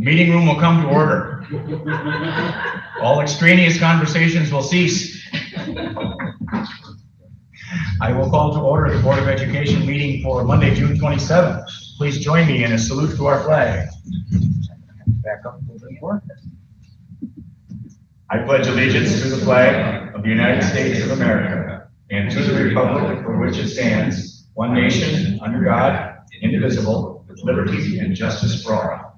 The meeting room will come to order. All extraneous conversations will cease. I will call to order the Board of Education meeting for Monday, June 27th. Please join me in a salute to our flag. Back up a little bit more. I pledge allegiance to the flag of the United States of America and to the republic for which it stands, one nation, under God, indivisible, with liberty and justice for all.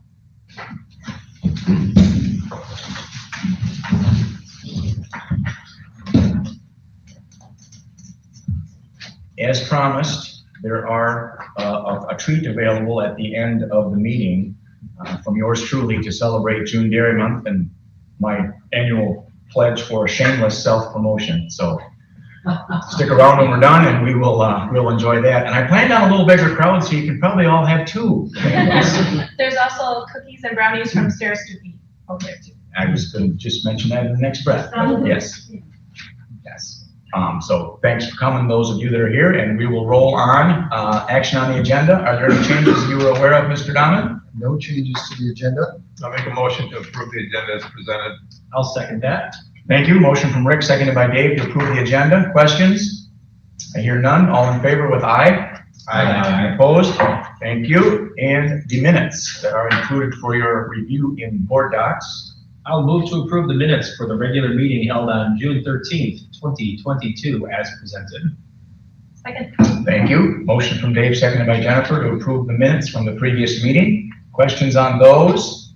As promised, there are a treat available at the end of the meeting from yours truly to celebrate June Dairy Month and my annual pledge for shameless self-promotion. So stick around when we're done and we'll enjoy that. And I planned on a little bigger crowd, so you can probably all have two. There's also cookies and brownies from Sarah Stuckey over there too. I was going to just mention that in the next breath. Yes. Yes. So thanks for coming, those of you that are here, and we will roll on. Action on the agenda. Are there any changes you were aware of, Mr. Dahman? No changes to the agenda. I'll make a motion to approve the agenda as presented. I'll second that. Thank you. Motion from Rick, seconded by Dave to approve the agenda. Questions? I hear none. All in favor with aye? Aye. Opposed? Thank you. And the minutes that are included for your review in board docs. I'll move to approve the minutes for the regular meeting held on June 13th, 2022 as presented. Second. Thank you. Motion from Dave, seconded by Jennifer to approve the minutes from the previous meeting. Questions on those?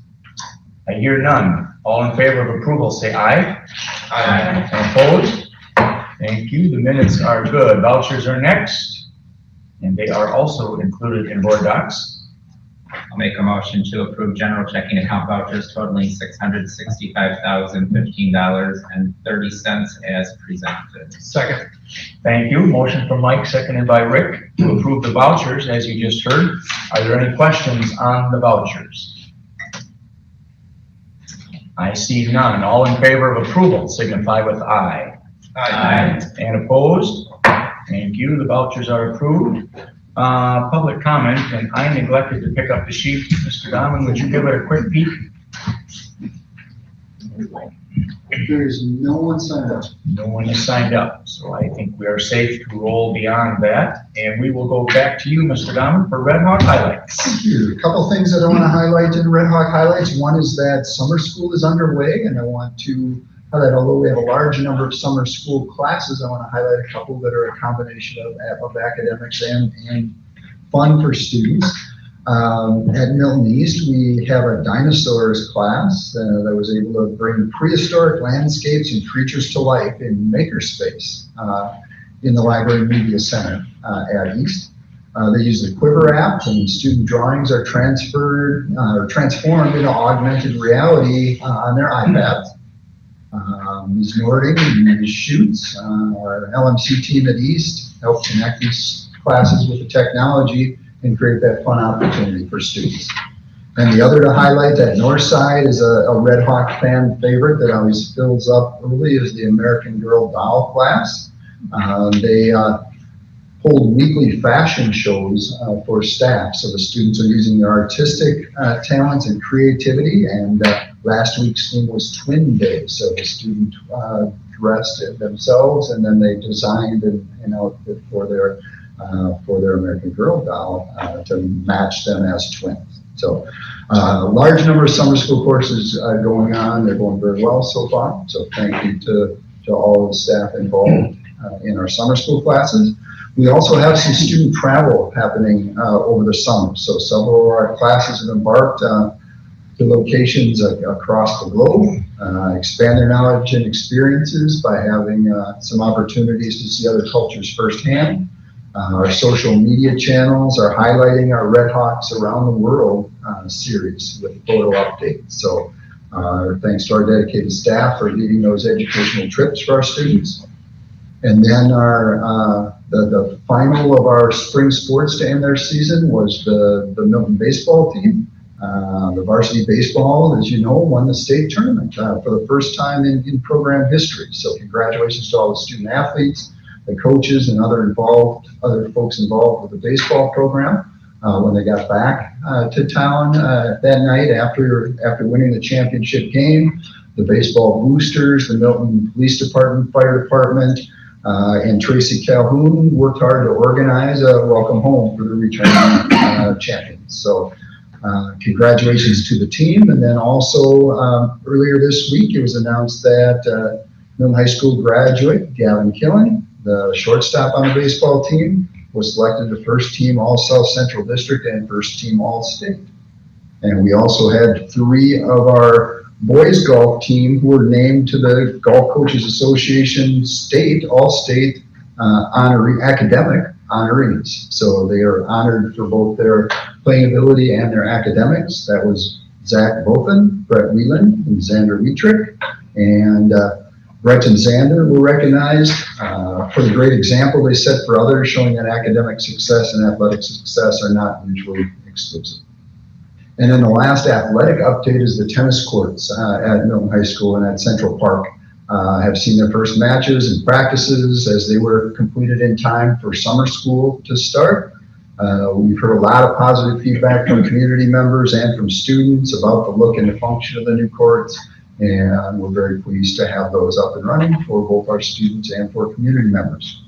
I hear none. All in favor of approval say aye. Aye. Opposed? Thank you. The minutes are good. Vouchers are next, and they are also included in board docs. I'll make a motion to approve general checking account vouchers totaling $665,015.30 as presented. Second. Thank you. Motion from Mike, seconded by Rick to approve the vouchers as you just heard. Are there any questions on the vouchers? I see none. All in favor of approval signify with aye. Aye. And opposed? Thank you. The vouchers are approved. Public comment, and I neglected to pick up the sheet. Mr. Dahman, would you give it a quick peek? There is no one signed up. No one has signed up, so I think we are safe to roll beyond that. And we will go back to you, Mr. Dahman, for Red Hawk highlights. Thank you. A couple things that I want to highlight in Red Hawk highlights. One is that summer school is underway, and I want to highlight, although we have a large number of summer school classes, I want to highlight a couple that are a combination of academics and fun for students. At Milton East, we have a dinosaurs class that was able to bring prehistoric landscapes and creatures to life in makerspace in the Library Media Center at East. They use the Quiver app, and student drawings are transformed into augmented reality on their iPads. Ms. Nording and Ms. Schutz, our LMC team at East, help connect these classes with the technology and create that fun opportunity for students. And the other to highlight at Northside is a Red Hawk fan favorite that always fills up early is the American Girl doll class. They hold weekly fashion shows for staff, so the students are using their artistic talents and creativity, and last week's theme was Twin Day, so the student dressed themselves and then they designed an outfit for their American Girl doll to match them as twins. So large number of summer school courses going on. They're going very well so far, so thank you to all of the staff involved in our summer school classes. We also have some student travel happening over the summer, so several of our classes have embarked to locations across the globe, expand their knowledge and experiences by having some opportunities to see other cultures firsthand. Our social media channels are highlighting our Red Hawks Around the World series with photo updates. So thanks to our dedicated staff for leading those educational trips for our students. And then the final of our spring sports to end their season was the Milton baseball team. The varsity baseball, as you know, won the state tournament for the first time in program history. So congratulations to all the student athletes, the coaches, and other folks involved with the baseball program when they got back to town that night after winning the championship game. The baseball boosters, the Milton Police Department, Fire Department, and Tracy Calhoun worked hard to organize a welcome home for the returning champions. So congratulations to the team. And then also earlier this week, it was announced that Milton High School graduate Gavin Killen, the shortstop on the baseball team, was selected the first team All-South Central District and first team All-State. And we also had 3 of our boys golf team who were named to the Golf Coaches Association All-State academic honorees. So they are honored for both their playing ability and their academics. That was Zach Bothan, Brett Whelan, and Xander Wietrick. And Brett and Xander were recognized for the great example they set for others, showing that academic success and athletic success are not mutually exclusive. And then the last athletic update is the tennis courts at Milton High School and at Central Park have seen their first matches and practices as they were completed in time for summer school to start. We've heard a lot of positive feedback from community members and from students about the look and the function of the new courts. And we're very pleased to have those up and running for both our students and for community members.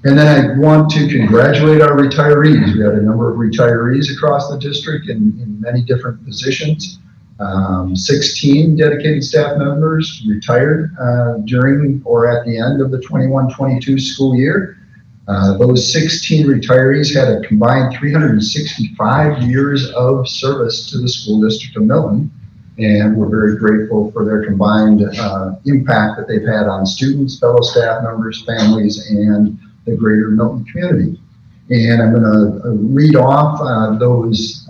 And then I want to congratulate our retirees. We had a number of retirees across the district in many different positions. 16 dedicated staff members retired during or at the end of the 21-22 school year. Those 16 retirees had a combined 365 years of service to the school district of Milton. And we're very grateful for their combined impact that they've had on students, fellow staff members, families, and the greater Milton community. And I'm going to read off those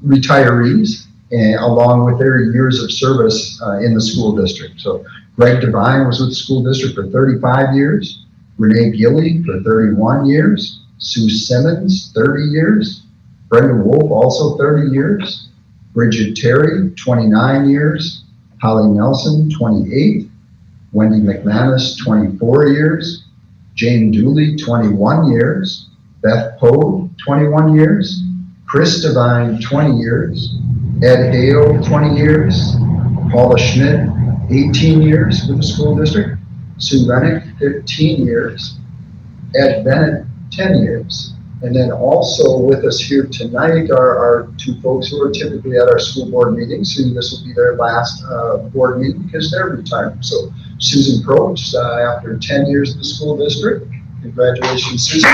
retirees along with their years of service in the school district. So Greg Devine was with the school district for 35 years, Renee Gilly for 31 years, Sue Simmons, 30 years, Brenda Wolf, also 30 years, Bridget Terry, 29 years, Holly Nelson, 28, Wendy McManus, 24 years, Jane Dooley, 21 years, Beth Poe, 21 years, Chris Devine, 20 years, Ed Hale, 20 years, Paula Schmidt, 18 years with the school district, Sue Rennick, 15 years, Ed Bennett, 10 years. And then also with us here tonight are 2 folks who are typically at our school board meetings, and this will be their last board meeting because they're retiring. So Susan Probst, after 10 years in the school district, congratulations, Susan.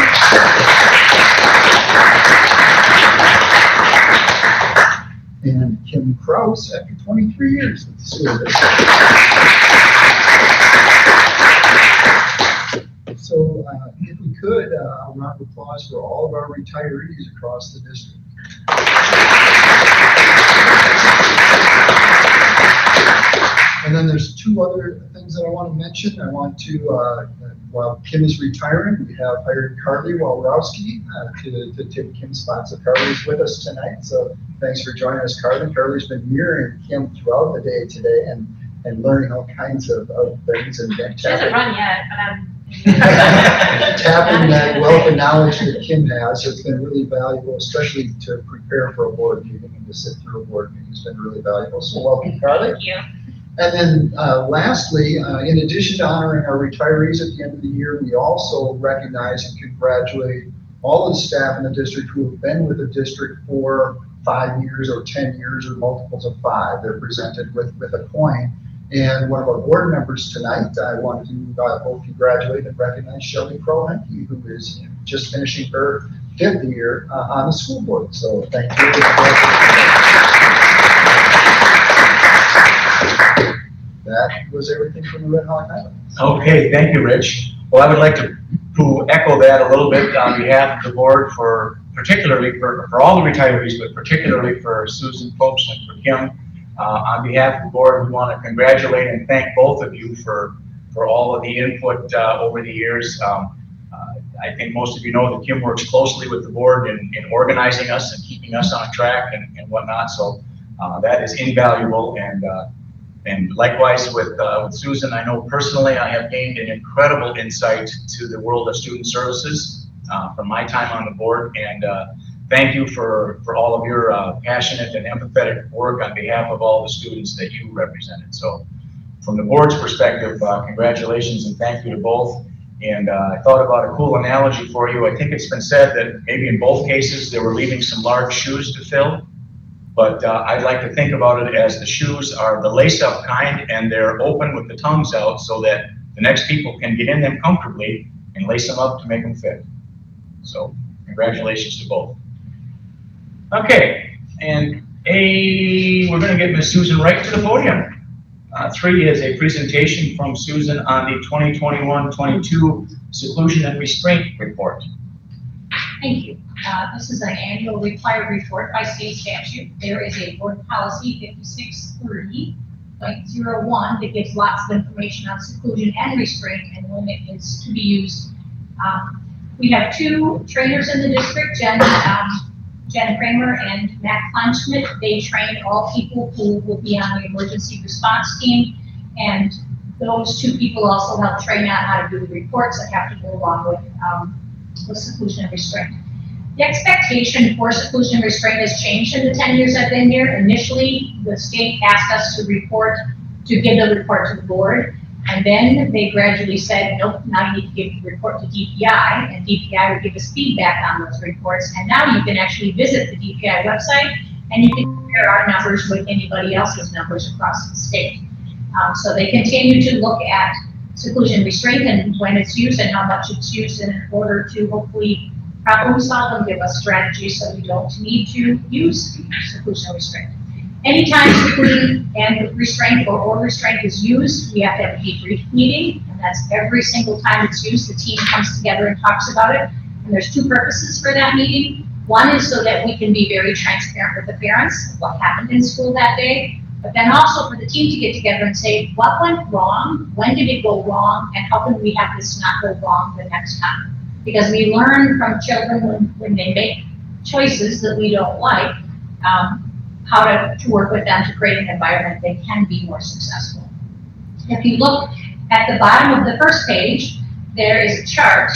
And Kim Krause, after 23 years with the school district. So if we could, a round of applause for all of our retirees across the district. And then there's 2 other things that I want to mention. I want to, while Kim is retiring, we have hired Carly Walrowski to take Kim's spot. So Carly's with us tonight. So thanks for joining us, Carly. Carly's been mirroring Kim throughout the day today and learning all kinds of things. And She hasn't run yet, but I'm tapping that wealth of knowledge that Kim has. It's been really valuable, especially to prepare for a board meeting and to sit through a board meeting. It's been really valuable. So welcome, Carly. Thank you. And then lastly, in addition to honoring our retirees at the end of the year, we also recognize and congratulate all of the staff in the district who have been with the district for 5 years or 10 years or multiples of 5. They're presented with a coin. And one of our board members tonight, I want to both congratulate and recognize Shelby Krohenke, who is just finishing her 5th year on the school board. So thank you. That was everything from the Red Hawk Highlands. Okay, thank you, Rich. Well, I would like to echo that a little bit on behalf of the board, particularly for all the retirees, but particularly for Susan Probst and for Kim. On behalf of the board, we want to congratulate and thank both of you for all of the input over the years. I think most of you know that Kim works closely with the board in organizing us and keeping us on track and whatnot. So that is invaluable. And likewise with Susan, I know personally I have gained an incredible insight to the world of student services from my time on the board. And thank you for all of your passionate and empathetic work on behalf of all the students that you represented. So from the board's perspective, congratulations and thank you to both. And I thought about a cool analogy for you. I think it's been said that maybe in both cases they were leaving some large shoes to fill. But I'd like to think about it as the shoes are the lace-up kind and they're open with the tongues out so that the next people can get in them comfortably and lace them up to make them fit. So congratulations to both. Okay, and we're going to get Ms. Susan Wright to the podium. 3 is a presentation from Susan on the 2021-22 Seclusion and Restraint Report. Thank you. This is an annual required report by state statute. There is a board policy 5630.01 that gives lots of information on seclusion and restraint and when it is to be used. We have 2 trainers in the district, Jen Kramer and Matt Kleinschmidt. They train all people who will be on the emergency response team, and those 2 people also help train out how to do the reports that have to go along with seclusion and restraint. The expectation for seclusion and restraint has changed in the 10 years I've been here. Initially, the state asked us to give the report to the board, and then they gradually said, nope, now you need to give the report to DPI, and DPI would give us feedback on those reports. And now you can actually visit the DPI website, and you can compare our numbers with anybody else's numbers across the state. So they continue to look at seclusion and restraint and when it's used and how much it's used in order to hopefully problem solve and give us strategies so we don't need to use seclusion and restraint. Anytime seclusion and restraint or restraint is used, we have to have a debrief meeting, and that's every single time it's used, the team comes together and talks about it. And there's 2 purposes for that meeting. One is so that we can be very transparent with the parents of what happened in school that day, but then also for the team to get together and say, what went wrong, when did it go wrong, and how can we have this not go wrong the next time? Because we learn from children when they make choices that we don't like, how to work with them to create an environment they can be more successful. If you look at the bottom of the first page, there is a chart.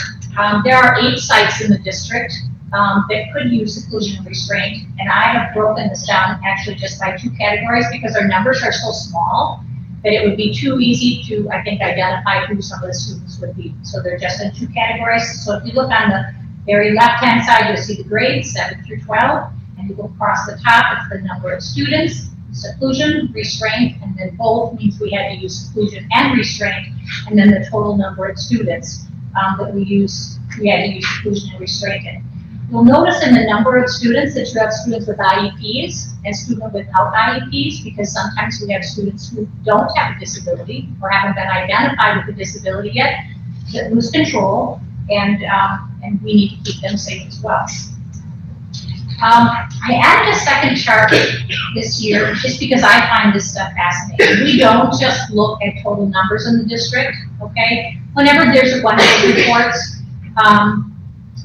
There are 8 sites in the district that could use seclusion and restraint, and I have broken this down actually just by 2 categories because our numbers are so small that it would be too easy to, I think, identify who some of the students would be. So they're just in 2 categories. So if you look on the very left-hand side, you'll see the grades, 7 through 12, and you go across the top, it's the number of students, seclusion, restraint, and then both means we had to use seclusion and restraint, and then the total number of students that we had to use seclusion and restraint in. You'll notice in the number of students that you have students with IEPs and students without IEPs, because sometimes we have students who don't have a disability or haven't been identified with a disability yet that lose control, and we need to keep them safe as well. I added a second chart this year just because I find this stuff fascinating. We don't just look at total numbers in the district, okay? Whenever there's one of those reports,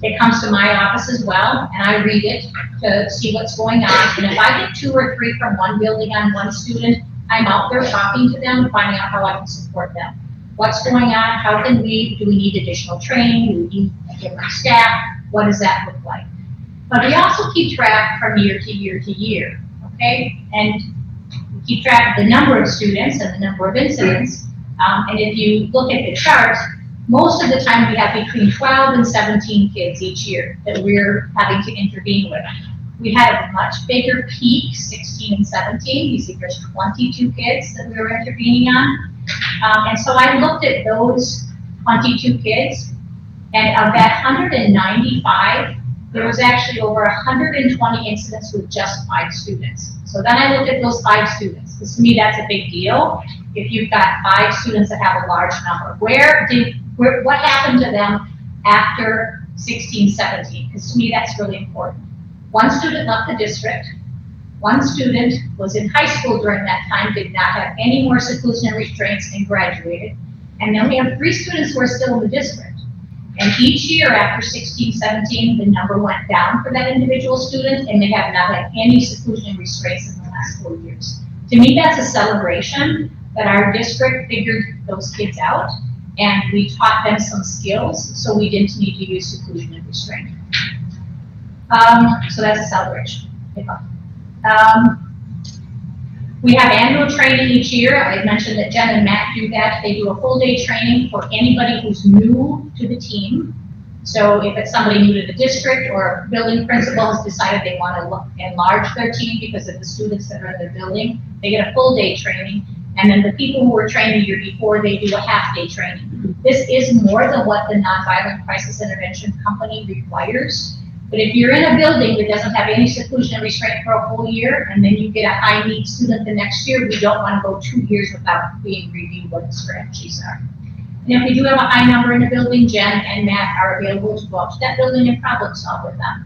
it comes to my office as well, and I read it to see what's going on. And if I get 2 or 3 from one building on one student, I'm out there talking to them, finding out how I can support them. What's going on? How can do we need additional training? Do we need a different staff? What does that look like? But we also keep track from year to year to year, okay? And we keep track of the number of students and the number of incidents. And if you look at the chart, most of the time we have between 12 and 17 kids each year that we're having to intervene with. We had a much bigger peak, 16 and 17. You see there's 22 kids that we were intervening on. And so I looked at those 22 kids, and of that 195, there was actually over 120 incidents with just 5 students. So then I looked at those 5 students, because to me that's a big deal. If you've got 5 students that have a large number, what happened to them after 16, 17? Because to me that's really important. 1 student left the district. 1 student was in high school during that time, did not have any more seclusion and restraints, and graduated. And then we have 3 students who are still in the district. And each year after 16, 17, the number went down for that individual student, and they have not had any seclusion and restraints in the last 4 years. To me, that's a celebration that our district figured those kids out, and we taught them some skills, so we didn't need to use seclusion and restraint. So that's a celebration. We have annual training each year. I mentioned that Jen and Matt do that. They do a full day training for anybody who's new to the team. So if it's somebody new to the district or building principal has decided they want to enlarge their team because of the students that are in their building, they get a full day training. And then the people who were trained the year before, they do a half day training. This is more than what the Nonviolent Crisis Intervention Company requires. But if you're in a building that doesn't have any seclusion and restraint for a whole year, and then you get a high need student the next year, we don't want to go 2 years without being reviewed what the strategies are. And if we do have a high number in a building, Jen and Matt are available to go out to that building and problem solve with them.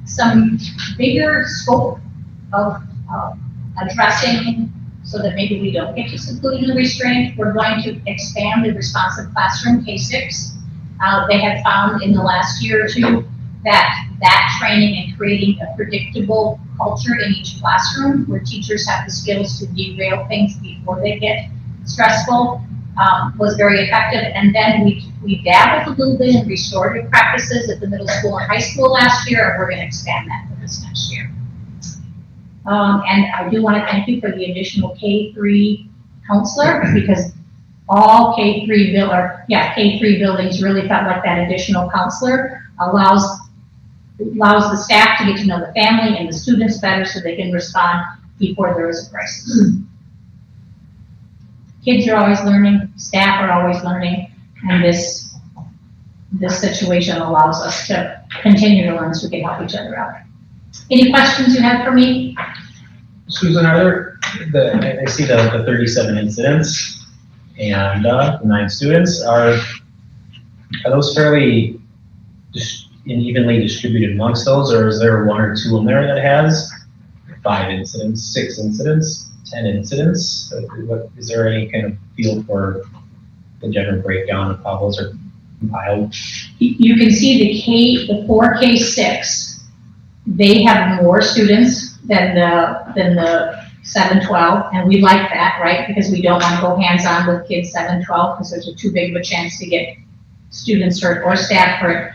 Some bigger scope of addressing so that maybe we don't get to seclusion and restraint, we're going to expand the responsive classroom K6. They have found in the last year or two that training and creating a predictable culture in each classroom where teachers have the skills to derail things before they get stressful was very effective. And then we dabbled a little bit in restorative practices at the middle school and high school last year, and we're going to expand that for this next year. And I do want to thank you for the additional K3 counselor, because all K3 buildings really felt like that additional counselor allows the staff to get to know the family and the students better so they can respond before there is a crisis. Kids are always learning, staff are always learning, and this situation allows us to continue to learn so we can help each other out. Any questions you have for me? Susan, are there, I see the 37 incidents and 9 students. Are those fairly evenly distributed amongst those, or is there 1 or 2 in there that has 5 incidents, 6 incidents, 10 incidents? Is there any kind of feel for the general breakdown of how those are compiled? You can see the 4 K6, they have more students than the 7-12, and we like that, right? Because we don't want to go hands-on with kids 7-12 because there's too big of a chance to get students hurt or staff hurt.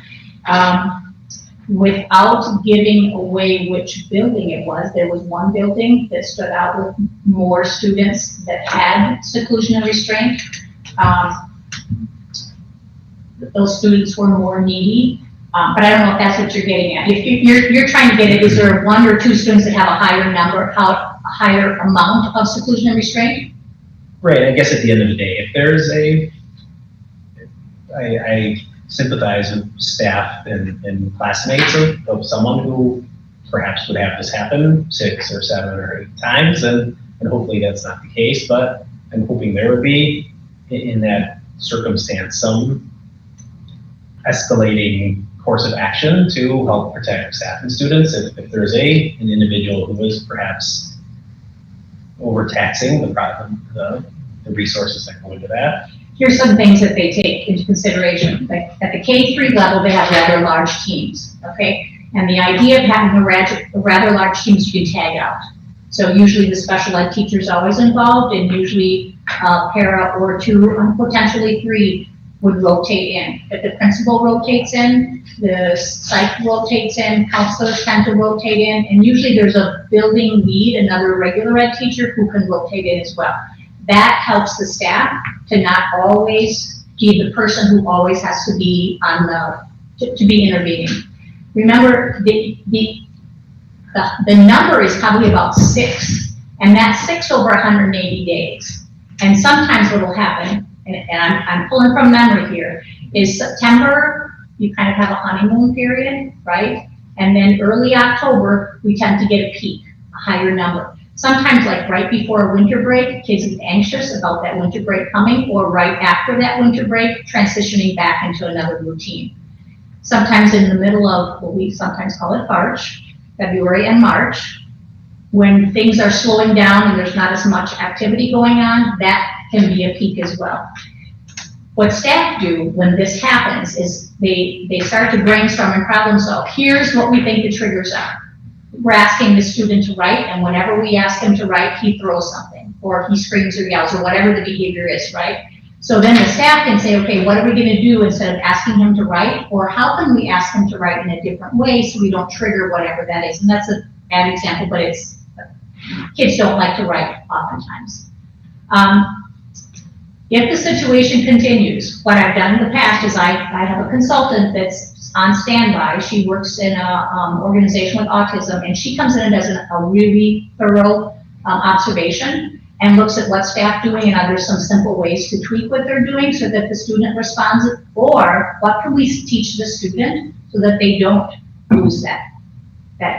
Without giving away which building it was, there was one building that stood out with more students that had seclusion and restraint. Those students were more needy, but I don't know if that's what you're getting at. If you're trying to get it, is there 1 or 2 students that have a higher number, a higher amount of seclusion and restraint? Right, I guess at the end of the day, if there's I sympathize with staff and classmates of someone who perhaps would have this happen 6 or 7 or 8 times, and hopefully that's not the case, but I'm hoping there would be, in that circumstance, some escalating course of action to help protect staff and students if there's an individual who is perhaps overtaxing the resources that go into that. Here's some things that they take into consideration. Like at the K3 level, they have rather large teams, okay? And the idea of having a rather large teams you can tag out. So usually the special ed teacher is always involved, and usually para or 2, and potentially 3 would rotate in. If the principal rotates in, the psych rotates in, counselors tend to rotate in, and usually there's a building lead, another regular ed teacher who can rotate in as well. That helps the staff to not always be the person who always has to be on to be intervening. Remember, the number is probably about 6, and that's 6 over 180 days. And sometimes what will happen, and I'm pulling from memory here, is September, you kind of have a honeymoon period, right? And then early October, we tend to get a peak, a higher number. Sometimes like right before a winter break, kids get anxious about that winter break coming, or right after that winter break, transitioning back into another routine. Sometimes in the middle of what we sometimes call it March, February and March, when things are slowing down and there's not as much activity going on, that can be a peak as well. What staff do when this happens is they start to brainstorm and problem solve. Here's what we think the triggers are. We're asking the student to write, and whenever we ask him to write, he throws something, or he screams or yells, or whatever the behavior is, right? So then the staff can say, okay, what are we gonna do instead of asking him to write? Or how can we ask him to write in a different way so we don't trigger whatever that is? And that's a bad example, but kids don't like to write oftentimes. If the situation continues, what I've done in the past is I have a consultant that's on standby. She works in a organization with autism, and she comes in and does a really thorough observation and looks at what staff doing and are there some simple ways to tweak what they're doing so that the student responds, or what can we teach the student so that they don't lose that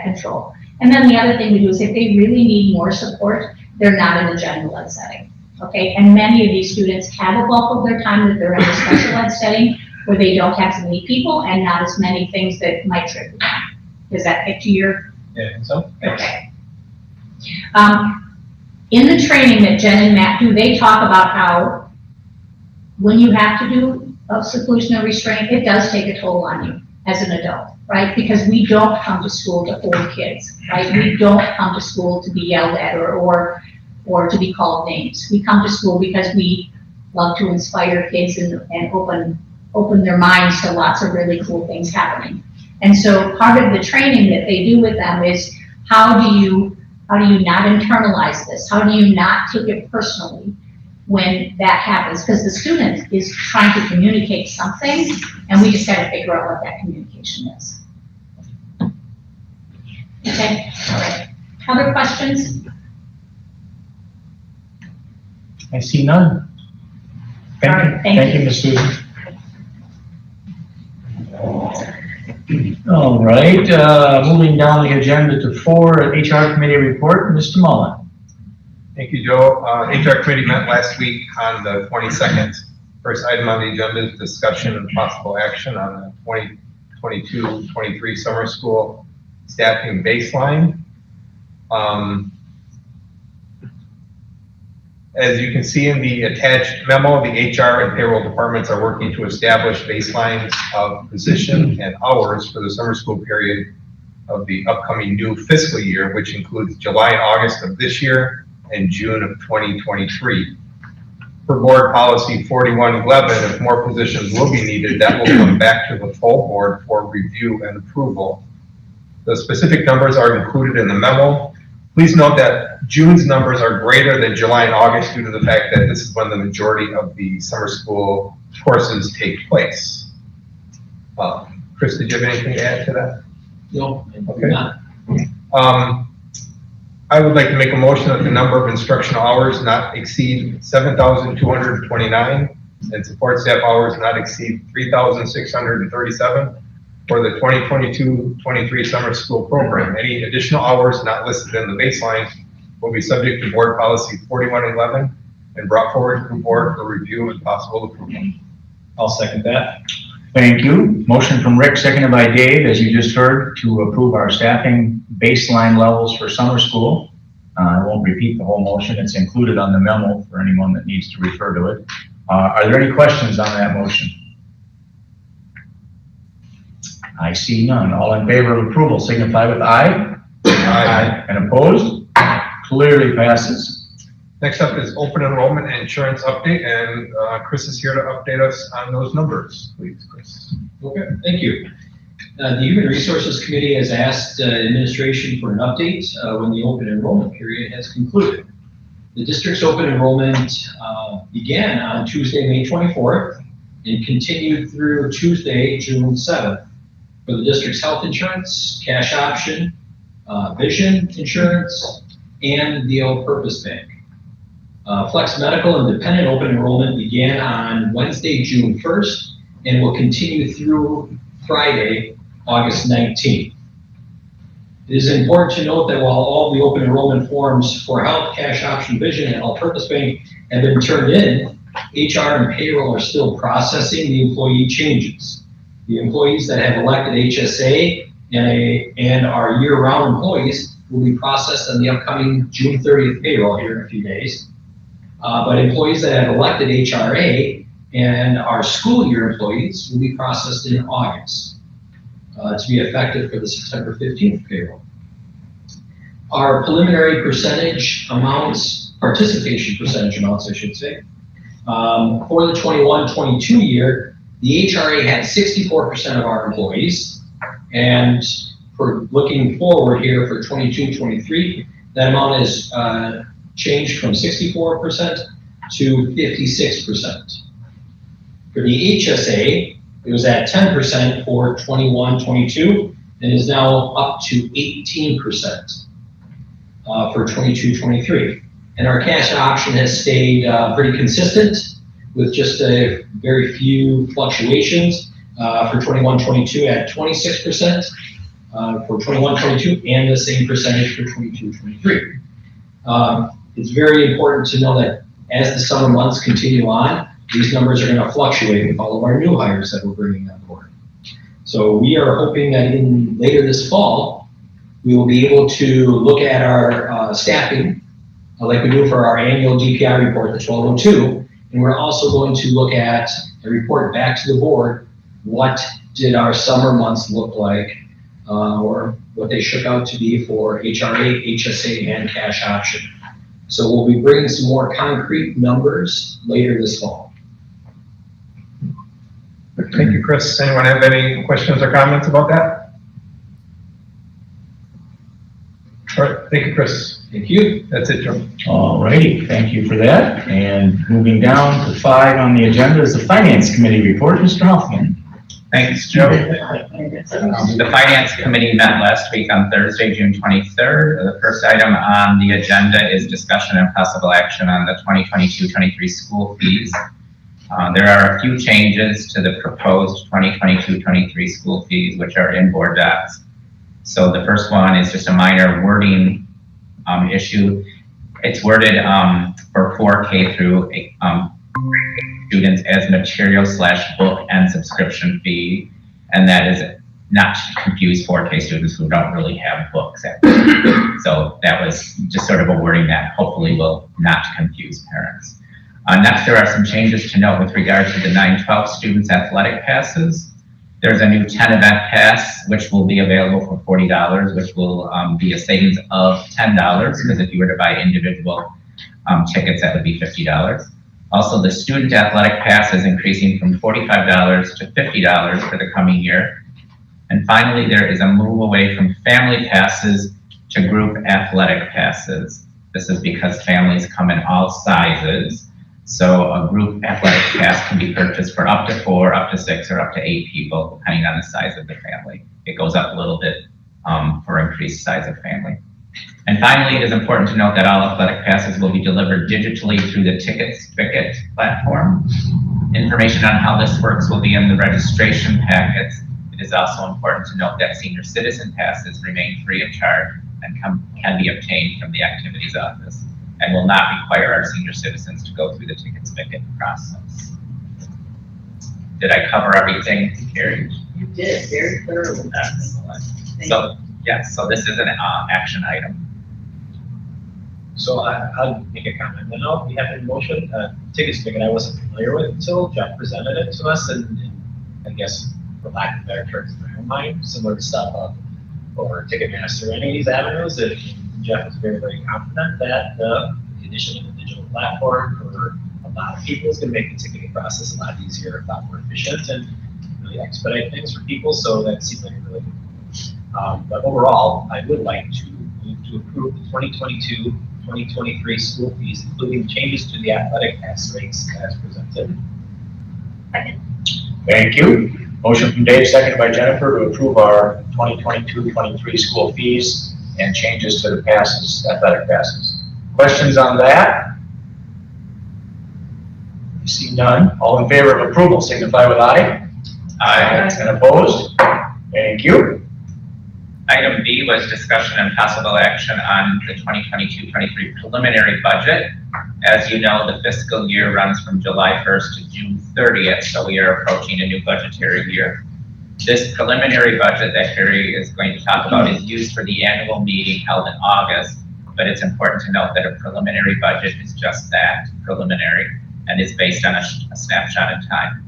control. And then the other thing we do is if they really need more support, they're not in a general ed setting. Okay, and many of these students have a bulk of their time that they're in a special ed setting where they don't have as many people and not as many things that might trigger them. Does that get to your? Yeah, so. Okay. In the training that Jen and Matt do, they talk about how when you have to do a seclusion or restraint, it does take a toll on you as an adult, right? Because we don't come to school to hold kids, right? We don't come to school to be yelled at or to be called names. We come to school because we love to inspire kids and open their minds to lots of really cool things happening. And so part of the training that they do with them is how do you not internalize this? How do you not take it personally when that happens? Because the student is trying to communicate something and we just got to figure out what that communication is. Okay, all right. Other questions? I see none. All right, thank you. Ms. Susan. All right, moving down the agenda to 4, HR committee report, Mr. Mullen. Thank you, Joe. HR committee met last week on the 22nd. First item on the agenda is discussion and possible action on the 2022-23 summer school staffing baseline. As you can see in the attached memo, the HR and payroll departments are working to establish baselines of position and hours for the summer school period of the upcoming new fiscal year, which includes July and August of this year and June of 2023. For board policy 4111, if more positions will be needed, that will come back to the full board for review and approval. The specific numbers are included in the memo. Please note that June's numbers are greater than July and August due to the fact that this is when the majority of the summer school courses take place. Chris, did you have anything to add to that? No. Okay. I would like to make a motion that the number of instructional hours not exceed 7,229 and support staff hours not exceed 3,637 for the 2022-23 summer school program. Any additional hours not listed in the baseline will be subject to board policy 4111 and brought forward to the board for review and possible approval. I'll second that. Thank you. Motion from Rick, seconded by Dave, as you just heard, to approve our staffing baseline levels for summer school. I won't repeat the whole motion. It's included on the memo for anyone that needs to refer to it. Are there any questions on that motion? I see none. All in favor of approval signify with aye. Aye. And opposed? Clearly passes. Next up is open enrollment and insurance update, and Chris is here to update us on those numbers. Please, Chris. Okay, thank you. The Human Resources Committee has asked administration for an update when the open enrollment period has concluded. The district's open enrollment began on Tuesday, May 24th and continued through Tuesday, June 7th. For the district's health insurance, cash option, vision insurance, and the all-purpose bank. Flex Medical and Dependent open enrollment began on Wednesday, June 1st, and will continue through Friday, August 19th. It is important to note that while all the open enrollment forms for health, cash option, vision, and all-purpose bank have been turned in, HR and payroll are still processing the employee changes. The employees that have elected HSA and are year-round employees will be processed on the upcoming June 30th payroll here in a few days. But employees that have elected HRA and are school year employees will be processed in August to be effective for the September 15th payroll. Our preliminary percentage amounts, participation percentage amounts, I should say, For the 21-22 year, the HRA had 64% of our employees. And for looking forward here for 22-23, that amount is changed from 64% to 56%. For the HSA, it was at 10% for 21-22 and is now up to 18% for 22-23. And our cash option has stayed pretty consistent with just a very few fluctuations for 21-22 at 26% for 21-22 and the same percentage for 22-23. It's very important to know that as the summer months continue on, these numbers are going to fluctuate with all of our new hires that we're bringing on board. So we are hoping that later this fall, we will be able to look at our staffing like we do for our annual DPI report, the 1202, and we're also going to look at and report back to the board what did our summer months look like or what they shook out to be for HRA, HSA, and cash option. So we'll be bringing some more concrete numbers later this fall. Thank you, Chris. Anyone have any questions or comments about that? All right, thank you, Chris. Thank you. That's it, Joe. All righty, thank you for that. And moving down to 5 on the agenda is the Finance Committee report. Mr. Hoffman. Thanks, Joe. The Finance Committee met last week on Thursday, June 23rd. The first item on the agenda is discussion and possible action on the 2022-23 school fees. There are a few changes to the proposed 2022-23 school fees, which are in board docs. So the first one is just a minor wording issue. It's worded for 4K through students as material/book and subscription fee, and that is not to confuse 4K students who don't really have books. So that was just sort of a wording that hopefully will not confuse parents. Next, there are some changes to note with regard to the 9-12 students' athletic passes. There's a new 10-event pass, which will be available for $40, which will be a savings of $10, because if you were to buy individual tickets, that would be $50. Also, the student athletic pass is increasing from $45 to $50 for the coming year. And finally, there is a move away from family passes to group athletic passes. This is because families come in all sizes. So a group athletic pass can be purchased for up to 4, up to 6, or up to 8 people, depending on the size of the family. It goes up a little bit for increased size of family. And finally, it is important to note that all athletic passes will be delivered digitally through the Ticket Spigot platform. Information on how this works will be in the registration packets. It is also important to note that senior citizen passes remain free of charge and can be obtained from the activities office, and will not require our senior citizens to go through the Ticket Spigot process. Did I cover everything, Carrie? You did, very thoroughly. Excellent. So, yes, so this is an action item. So I'll make a comment. I know we have a motion, Ticket Spigot I wasn't familiar with until Jeff presented it to us, and I guess for lack of better terms in my own mind, similar to stuff over Ticketmaster or any of these avenues, that Jeff is very, very confident that the addition of a digital platform for a lot of people is going to make the ticketing process a lot easier, a lot more efficient, and really expedite things for people. So that seems like a really good move. But overall, I would like to move to approve the 2022-2023 school fees, including changes to the athletic pass rates as presented. Second. Thank you. Motion from Dave, seconded by Jennifer, to approve our 2022-23 school fees and changes to the passes, athletic passes. Questions on that? You see none. All in favor of approval signify with aye. Aye. And opposed? Thank you. Item B was discussion and possible action on the 2022-23 preliminary budget. As you know, the fiscal year runs from July 1st to June 30th, so we are approaching a new budgetary year. This preliminary budget that Harry is going to talk about is used for the annual meeting held in August, but it's important to note that a preliminary budget is just that, preliminary, and is based on a snapshot in time.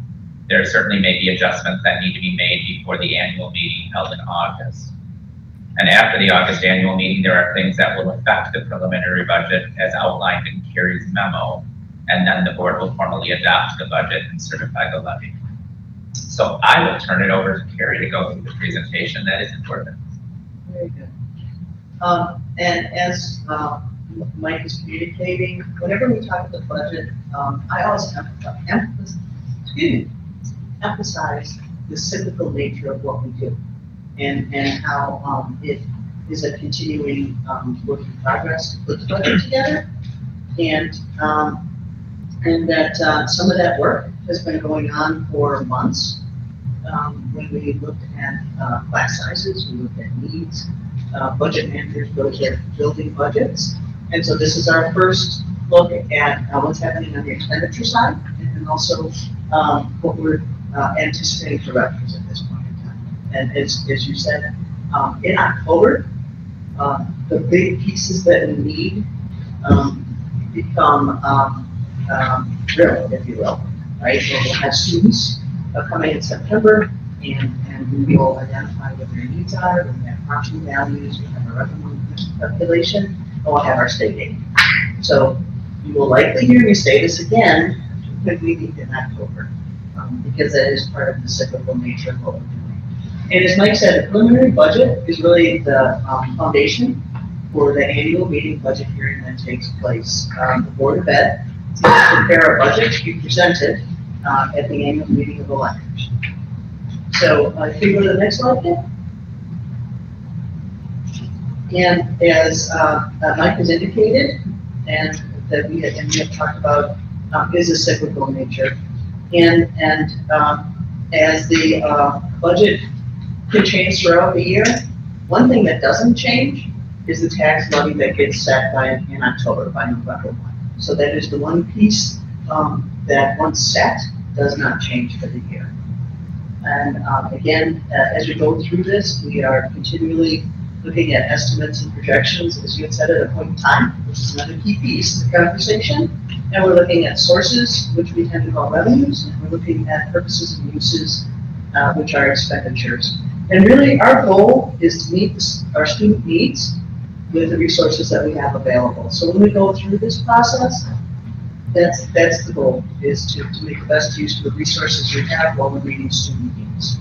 There certainly may be adjustments that need to be made before the annual meeting held in August. And after the August annual meeting, there are things that will affect the preliminary budget as outlined in Carrie's memo. and then the board will formally adopt the budget and certify the levy. So I will turn it over to Carrie to go through the presentation that is important. Very good. And as Mike is communicating, whenever we talk about the budget, I always emphasize the cyclical nature of what we do and how it is a continuing work in progress to put the budget together. And that some of that work has been going on for months. When we looked at class sizes, we looked at needs, budget managers looked at building budgets. And so this is our first look at what's happening on the expenditure side and also what we're anticipating for revenues at this point in time. And as you said, in October, the big pieces that we need become real, if you will, right? So we'll have students coming in September, and we will identify what their needs are. We'll have property values, we have a revenue calculation, and we'll have our state aid. So you will likely hear me say this again when we meet in October, because that is part of the cyclical nature of what we're doing. And as Mike said, the preliminary budget is really the foundation for the annual meeting budget hearing that takes place. The Board of Ed will prepare a budget to be presented at the annual meeting of electors. So if you go to the next slide, then. And as Mike has indicated, and that we have talked about, is a cyclical nature. And as the budget can change throughout the year, one thing that doesn't change is the tax levy that gets set in October, by November 1. So that is the one piece that once set does not change for the year. And again, as we go through this, we are continually looking at estimates and projections, as you had said, at a point in time, which is another key piece of the conversation. And we're looking at sources, which we tend to call revenues, and we're looking at purposes and uses, which are expenditures. And really, our goal is to meet our student needs with the resources that we have available. So when we go through this process, that's the goal, is to make the best use of the resources we have while we're meeting student needs.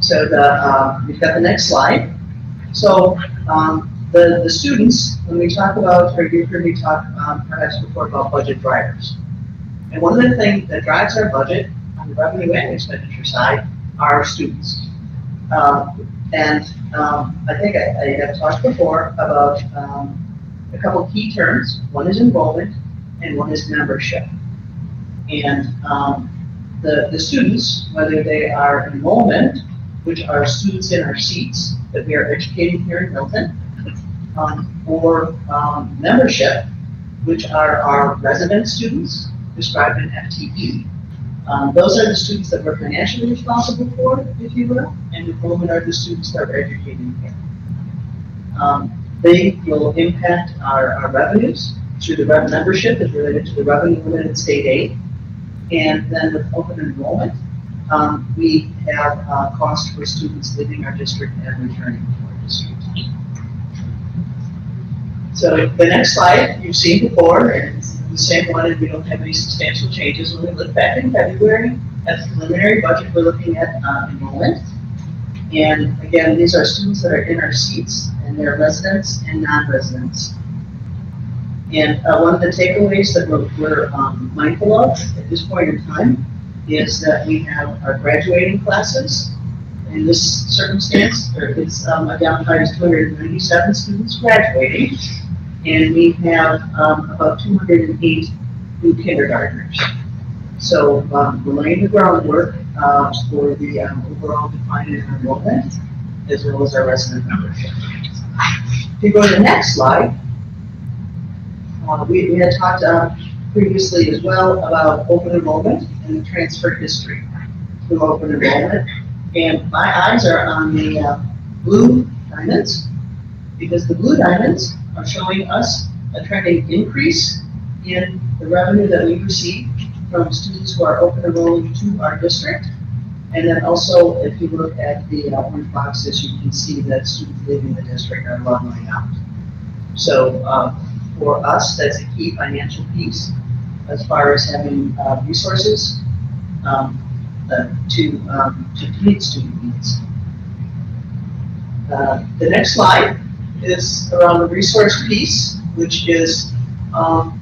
So we've got the next slide. So the students, when we talk about, or you've heard me talk perhaps before about budget drivers. And one of the things that drives our budget on the revenue and expenditure side are students. I think I have talked before about a couple key terms. One is enrollment and one is membership. And the students, whether they are enrollment, which are students in our seats that we are educating here in Milton, or membership, which are our resident students described in FTE. Those are the students that we're financially responsible for, if you will, and enrollment are the students that we're educating here. They will impact our revenues through the membership is related to the revenue limited state aid. And then with open enrollment, we have costs for students leaving our district and returning to our district. So the next slide you've seen before, and it's the same one, and we don't have any substantial changes. When we look back in February at the preliminary budget, we're looking at enrollment. And again, these are students that are in our seats, and they're residents and non-residents. And one of the takeaways that we're mindful of at this point in time is that we have our graduating classes. In this circumstance, it's identified as 297 students graduating, and we have about 208 new kindergartners. So we're laying the groundwork for the overall decline in enrollment, as well as our resident membership. If you go to the next slide, we had talked previously as well about open enrollment and the transfer history through open enrollment. And my eyes are on the blue diamonds, because the blue diamonds are showing us a trending increase in the revenue that we receive from students who are open enrolling to our district. And then also, if you look at the orange boxes, you can see that students leaving the district are leveling out. So for us, that's a key financial piece. as far as having resources to meet student needs. The next slide is around the resource piece, which is not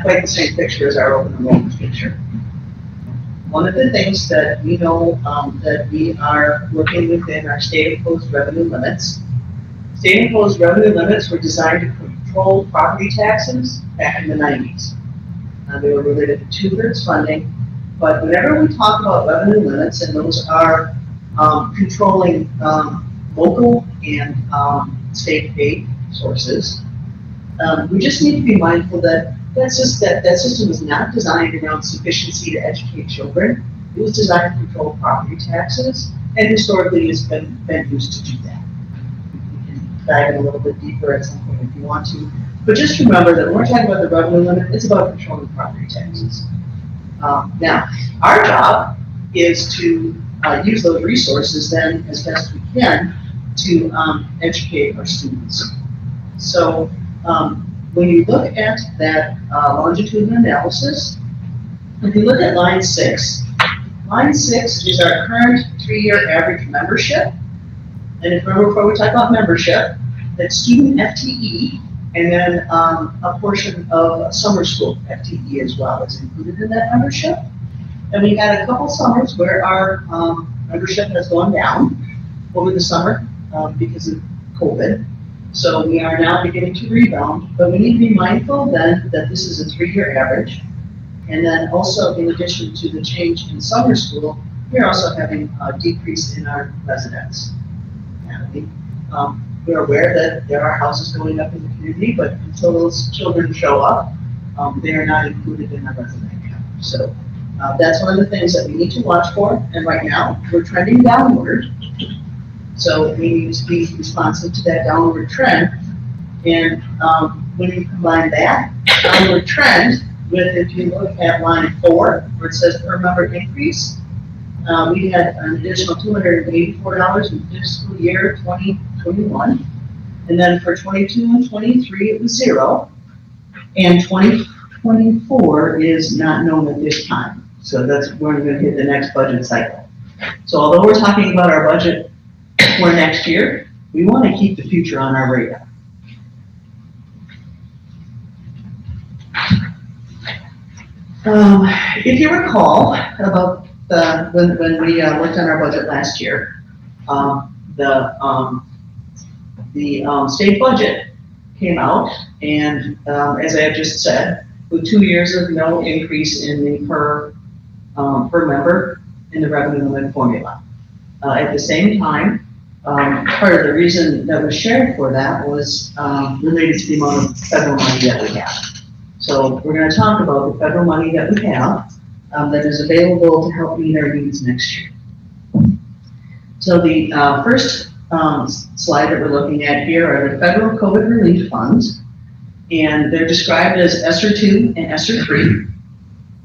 quite the same picture as our open enrollment picture. One of the things that we know that we are working within our state imposed revenue limits. State imposed revenue limits were designed to control property taxes back in the 90s. They were related to 2/3 funding, but whenever we talk about revenue limits, and those are controlling local and state aid sources, we just need to be mindful that that system was not designed around sufficiency to educate children. It was designed to control property taxes, and historically has been used to do that. We can dive in a little bit deeper at some point if you want to. But just remember that when we're talking about the revenue limit, it's about controlling property taxes. Now, our job is to use those resources then as best we can to educate our students. So when you look at that longitudinal analysis, if you look at line 6 is our current 3-year average membership. And if remember before we talk about membership, that's student FTE, and then a portion of summer school FTE as well is included in that membership. And we had a couple summers where our membership has gone down over the summer because of COVID. So we are now beginning to rebound, but we need to be mindful then that this is a 3-year average. And then also in addition to the change in summer school, we're also having a decrease in our residents. We're aware that there are houses going up in the community, but until those children show up, they are not included in our resident count. So that's one of the things that we need to watch for. And right now, we're trending downward. So we need to be responsive to that downward trend. And when you combine that downward trend with, if you look at line 4, where it says per member increase, we had an additional $284 in fiscal year 2021. And then for 22 and 23, it was 0. And 2024 is not known at this time. So that's when we're going to hit the next budget cycle. So although we're talking about our budget for next year, we want to keep the future on our radar. If you recall about when we worked on our budget last year, the state budget came out, and as I have just said, with 2 years of no increase in the per member in the revenue limit formula. At the same time, part of the reason that was shared for that was related to the amount of federal money that we have. So we're going to talk about the federal money that we have that is available to help meet our needs next year. So the first slide that we're looking at here are the federal COVID relief funds, and they're described as ESSER 2 and ESSER 3.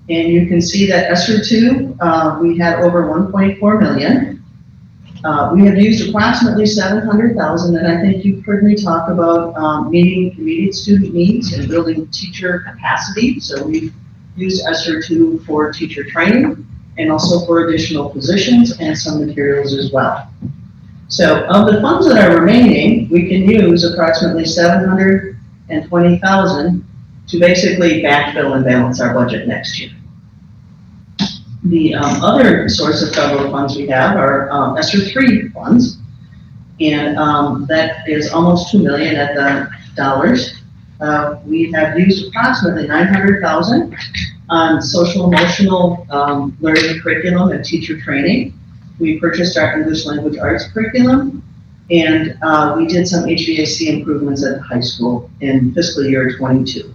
And you can see that ESSER 2, we had over 1.4 million. We have used approximately 700,000, and I think you've heard me talk about meeting immediate student needs and building teacher capacity. So we've used ESSER 2 for teacher training and also for additional positions and some materials as well. So of the funds that are remaining, we can use approximately 720,000 to basically backfill and balance our budget next year. The other source of federal funds we have are ESSER 3 funds, and that is almost 2 million at the dollars. We have used approximately 900,000 on social emotional learning curriculum and teacher training. We purchased our English language arts curriculum, and we did some HVAC improvements at the high school in fiscal year 22.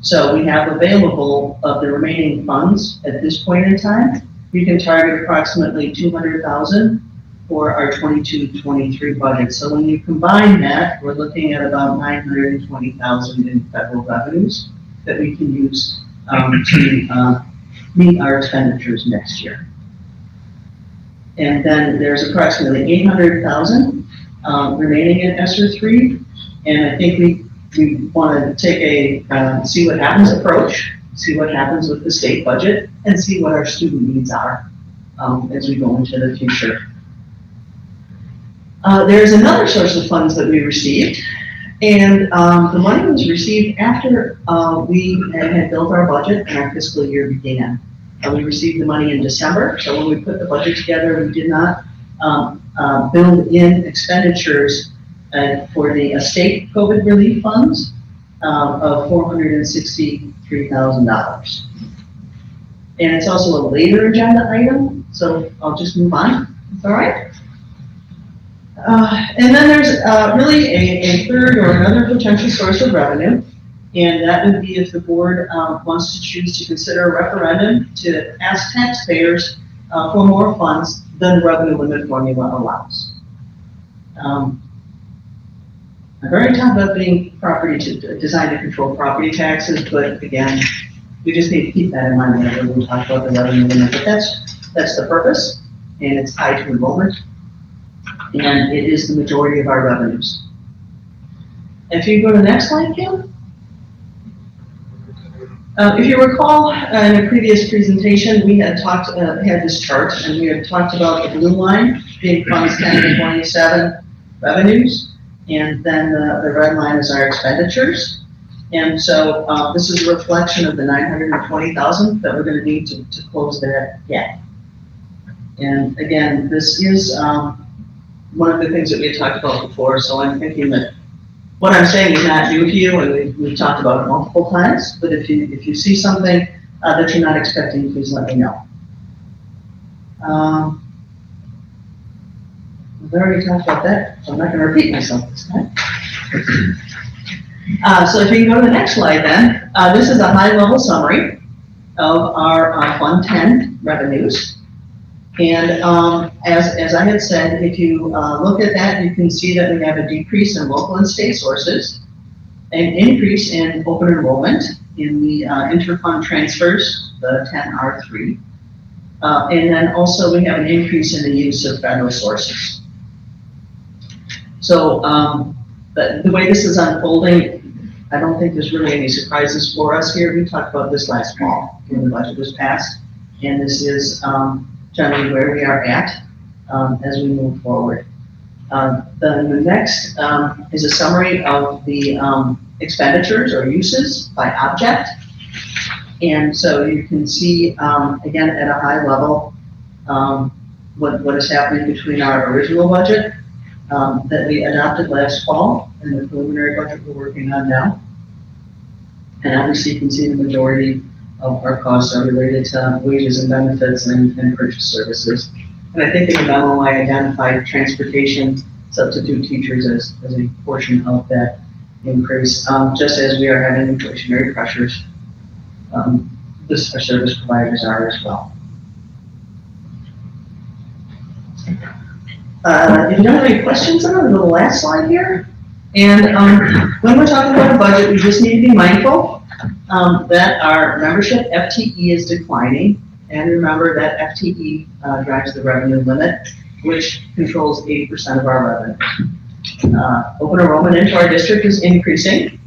So we have available of the remaining funds at this point in time. We can target approximately 200,000 for our 22-23 budget. So when you combine that, we're looking at about 920,000 in federal revenues that we can use to meet our expenditures next year. And then there's approximately 800,000 remaining in ESSER 3, and I think we we want to take a see what happens approach, see what happens with the state budget, and see what our student needs are as we go into the future. There's another source of funds that we received, and the money was received after we had built our budget and our fiscal year began. We received the money in December, so when we put the budget together, we did not build in expenditures for the state COVID relief funds of $463,000. And it's also a later agenda item, so I'll just move on. All right. And then there's really a third or another potential source of revenue, and that would be if the board wants to choose to consider a referendum to ask taxpayers for more funds than the revenue limit formula allows. I've already talked about being designed to control property taxes, but again, we just need to keep that in mind whenever we talk about the revenue limit. But that's the purpose, and it's tied to enrollment, and it is the majority of our revenues. If you go to the next slide, Kim. If you recall, in a previous presentation, we had had this chart, and we had talked about the blue line being funds 10 to 27 revenues, and then the red line is our expenditures. And so this is a reflection of the $920,000 that we're going to need to close that gap. And again, this is one of the things that we had talked about before, so I'm thinking that what I'm saying is not new to you, and we've talked about it multiple times, but if you see something that you're not expecting, please let me know. I've already talked about that, so I'm not going to repeat myself this time. So if you can go to the next slide then, this is a high-level summary of our Fund 10 revenues. And as I had said, if you look at that, you can see that we have a decrease in local and state sources, an increase in open enrollment in the interfund transfers, the 10R3, and then also we have an increase in the use of federal sources. So the way this is unfolding, I don't think there's really any surprises for us here. We talked about this last fall when the budget was passed, and this is generally where we are at as we move forward. The next is a summary of the expenditures or uses by object. And so you can see, again, at a high level, what is happening between our original budget that we adopted last fall and the preliminary budget we're working on now. And obviously you can see the majority of our costs are related to wages and benefits and purchase services. And I think in the memo I identified transportation substitute teachers as a portion of that increase, just as we are having inflationary pressures. Our service providers are as well. If you don't have any questions on the last slide here, and when we're talking about a budget, we just need to be mindful that our membership FTE is declining, and remember that FTE drives the revenue limit, which controls 80% of our revenue. Open enrollment into our district is increasing.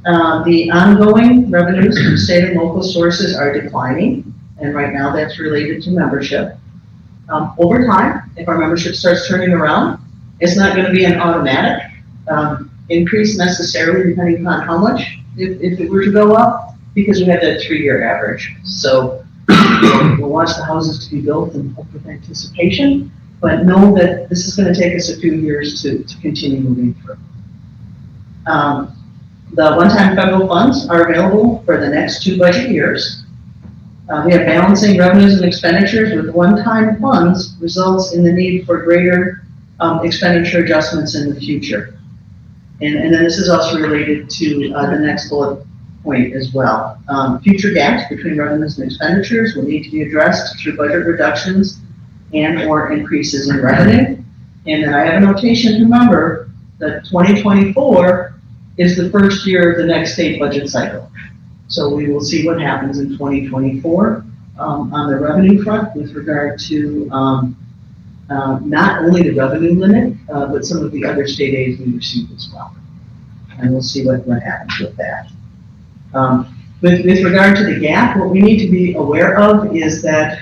The ongoing revenues from state and local sources are declining, and right now that's related to membership. Over time, if our membership starts turning around, it's not going to be an automatic increase necessarily, depending on how much, if it were to go up, because we have that 3-year average. So we'll watch the houses to be built and hope with anticipation, but know that this is going to take us a few years to continue moving through. The one-time federal funds are available for the next 2 budget years. We have balancing revenues and expenditures with one-time funds results in the need for greater expenditure adjustments in the future. And then this is also related to the next bullet point as well. Future gaps between revenues and expenditures will need to be addressed through budget reductions and or increases in revenue. And then I have a notation to remember that 2024 is the first year of the next state budget cycle. So we will see what happens in 2024 on the revenue front with regard to not only the revenue limit, but some of the other state aids we receive as well. and we'll see what happens with that. With regard to the gap, what we need to be aware of is that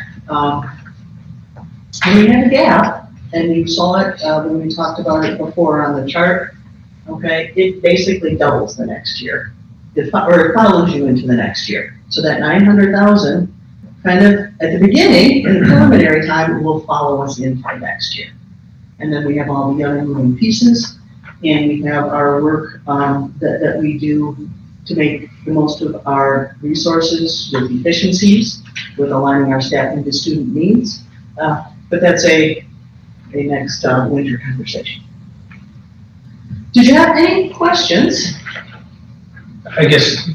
when we have a gap, and you saw it when we talked about it before on the chart, okay, it basically doubles the next year, or it follows you into the next year. So that 900,000 kind of at the beginning, in the preliminary time, will follow us into the next year. And then we have all the other moving pieces, and we have our work that we do to make the most of our resources with efficiencies, with aligning our staffing to student needs. But that's a next winter conversation. Did you have any questions? I guess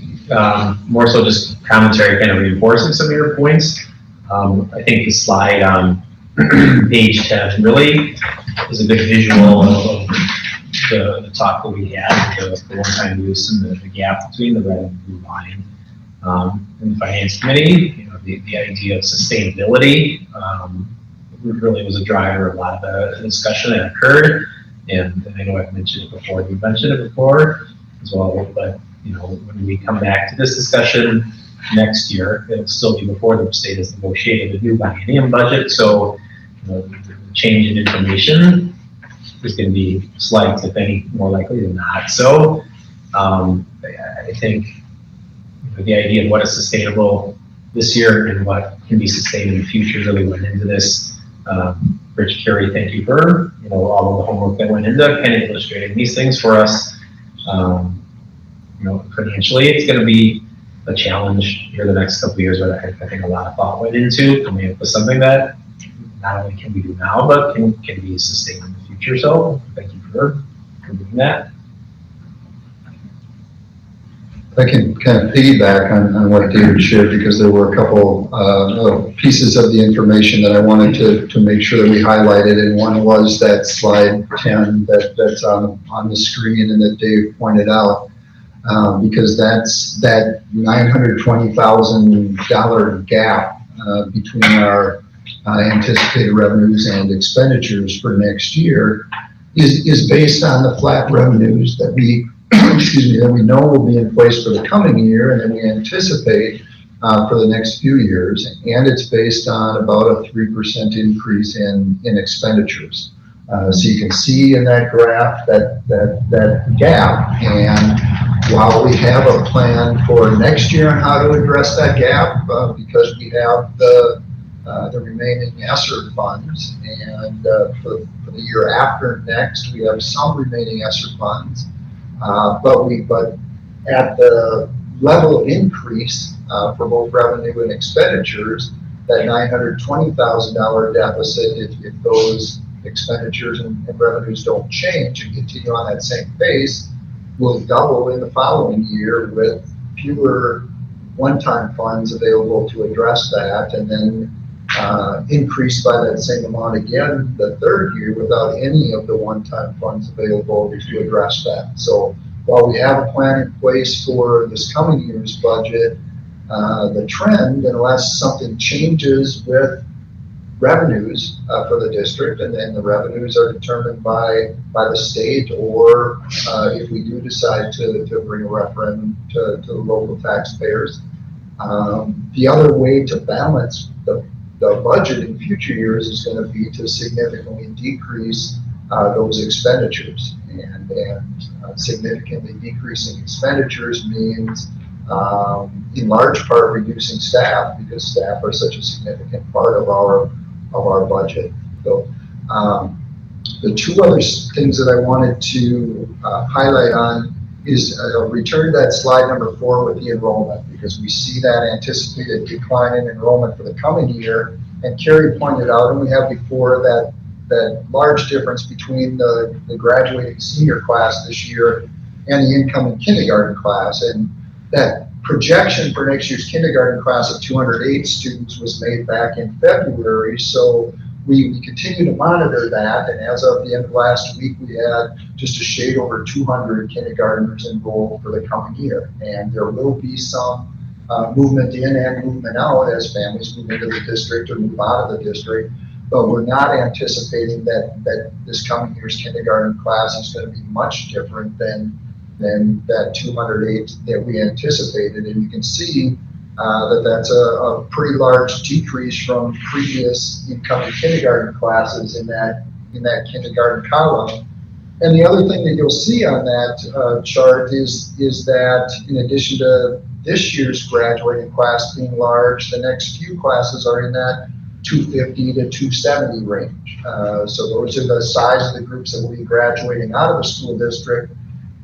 more so just commentary kind of reinforcing some of your points. I think the slide on page 10 really is a good visual of the talk that we had, the one-time use and the gap between the red and blue line. In the finance committee, you know, the idea of sustainability really was a driver of a lot of the discussion that occurred. And I know I've mentioned it before, you've mentioned it before as well, but you know, when we come back to this discussion next year, it'll still be before the state has negotiated a new biennium budget. So, you know, the change in information is going to be slight, if any, more likely than not. So, I think you know, the idea of what is sustainable this year and what can be sustained in the future really went into this. Rich, Carrie, thank you for all of the homework that went into kind of illustrating these things for us. You know, financially, it's going to be a challenge here the next couple of years, but I think a lot of thought went into coming up with something that not only can we do now, but can be sustained in the future. So thank you for doing that. I can kind of piggyback on what David shared, because there were a couple pieces of the information that I wanted to make sure that we highlighted, and one was that slide 10 that's on the screen and that Dave pointed out, because that's that $920,000 gap between our anticipated revenues and expenditures for next year is based on the flat revenues that we that we know will be in place for the coming year, and then we anticipate for the next few years, and it's based on about a 3% increase in expenditures. So you can see in that graph that gap, and while we have a plan for next year on how to address that gap, because we have the remaining ESSER funds, and for the year after next, we have some remaining ESSER funds. But at the level of increase for both revenue and expenditures, that $920,000 deficit, if those expenditures and revenues don't change and continue on that same pace, will double in the following year with fewer one-time funds available to address that, and then increase by that same amount again the third year without any of the one-time funds available to address that. So while we have a plan in place for this coming year's budget, the trend, unless something changes with revenues for the district, and then the revenues are determined by the state, or if we do decide to bring a referendum to the local taxpayers, the other way to balance the budget in future years is going to be to significantly decrease those expenditures, and significantly decreasing expenditures means in large part reducing staff, because staff are such a significant part of our budget. So the two other things that I wanted to highlight on is return to that slide number 4 with the enrollment, because we see that anticipated decline in enrollment for the coming year. And Carrie pointed out, and we have before, that large difference between the graduating senior class this year and the incoming kindergarten class. And that projection for next year's kindergarten class of 208 students was made back in February. So we continue to monitor that, and as of the end of last week, we had just a shade over 200 kindergartners enrolled for the coming year. And there will be some movement in and movement out as families move into the district or move out of the district, but we're not anticipating that this coming year's kindergarten class is going to be much different than than that 208 that we anticipated. And you can see that that's a pretty large decrease from previous incoming kindergarten classes in that kindergarten column. And the other thing that you'll see on that chart is that in addition to this year's graduating class being large, the next few classes are in that 250 to 270 range. So those are the size of the groups that will be graduating out of the school district.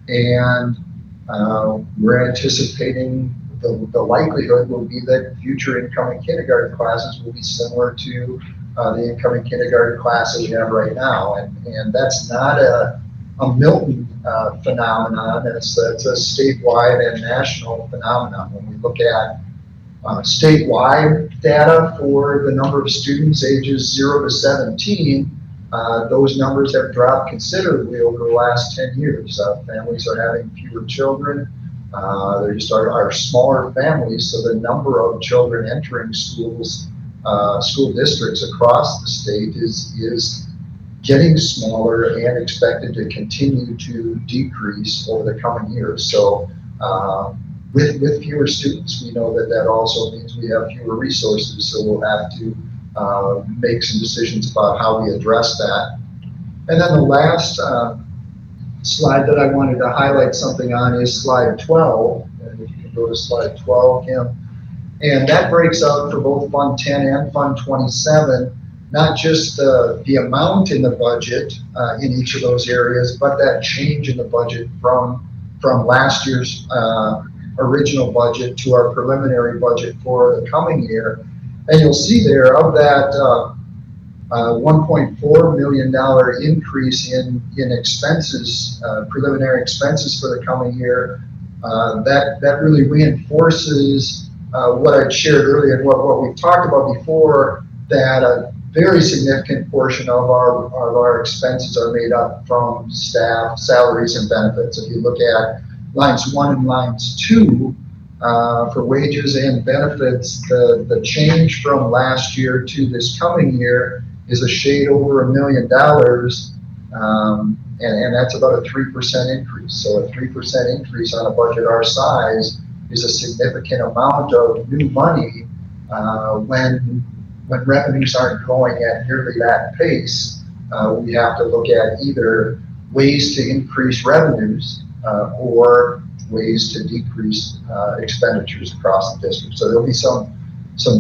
And we're anticipating the likelihood will be that future incoming kindergarten classes will be similar to the incoming kindergarten class that we have right now. And that's not a Milton phenomenon. It's a statewide and national phenomenon. When we look at statewide data for the number of students ages 0 to 17, those numbers have dropped considerably over the last 10 years. Families are having fewer children. There just are smaller families, so the number of children entering schools, school districts across the state is getting smaller and expected to continue to decrease over the coming years. So with fewer students, we know that also means we have fewer resources, so we'll have to make some decisions about how we address that. And then the last slide that I wanted to highlight something on is slide 12. And if you can go to slide 12, Kim. And that breaks out for both Fund 10 and Fund 27, not just the amount in the budget in each of those areas, but that change in the budget from last year's original budget to our preliminary budget for the coming year. And you'll see there of that $1.4 million increase in expenses, preliminary expenses for the coming year, that really reinforces what I'd shared earlier and what we've talked about before, that a very significant portion of our expenses are made up from staff, salaries, and benefits. If you look at lines 1 and lines 2, for wages and benefits, the change from last year to this coming year is a shade over $1 million, and that's about a 3% increase. So a 3% increase on a budget our size is a significant amount of new money when revenues aren't growing at nearly that pace. We have to look at either ways to increase revenues or ways to decrease expenditures across the district. So there'll be some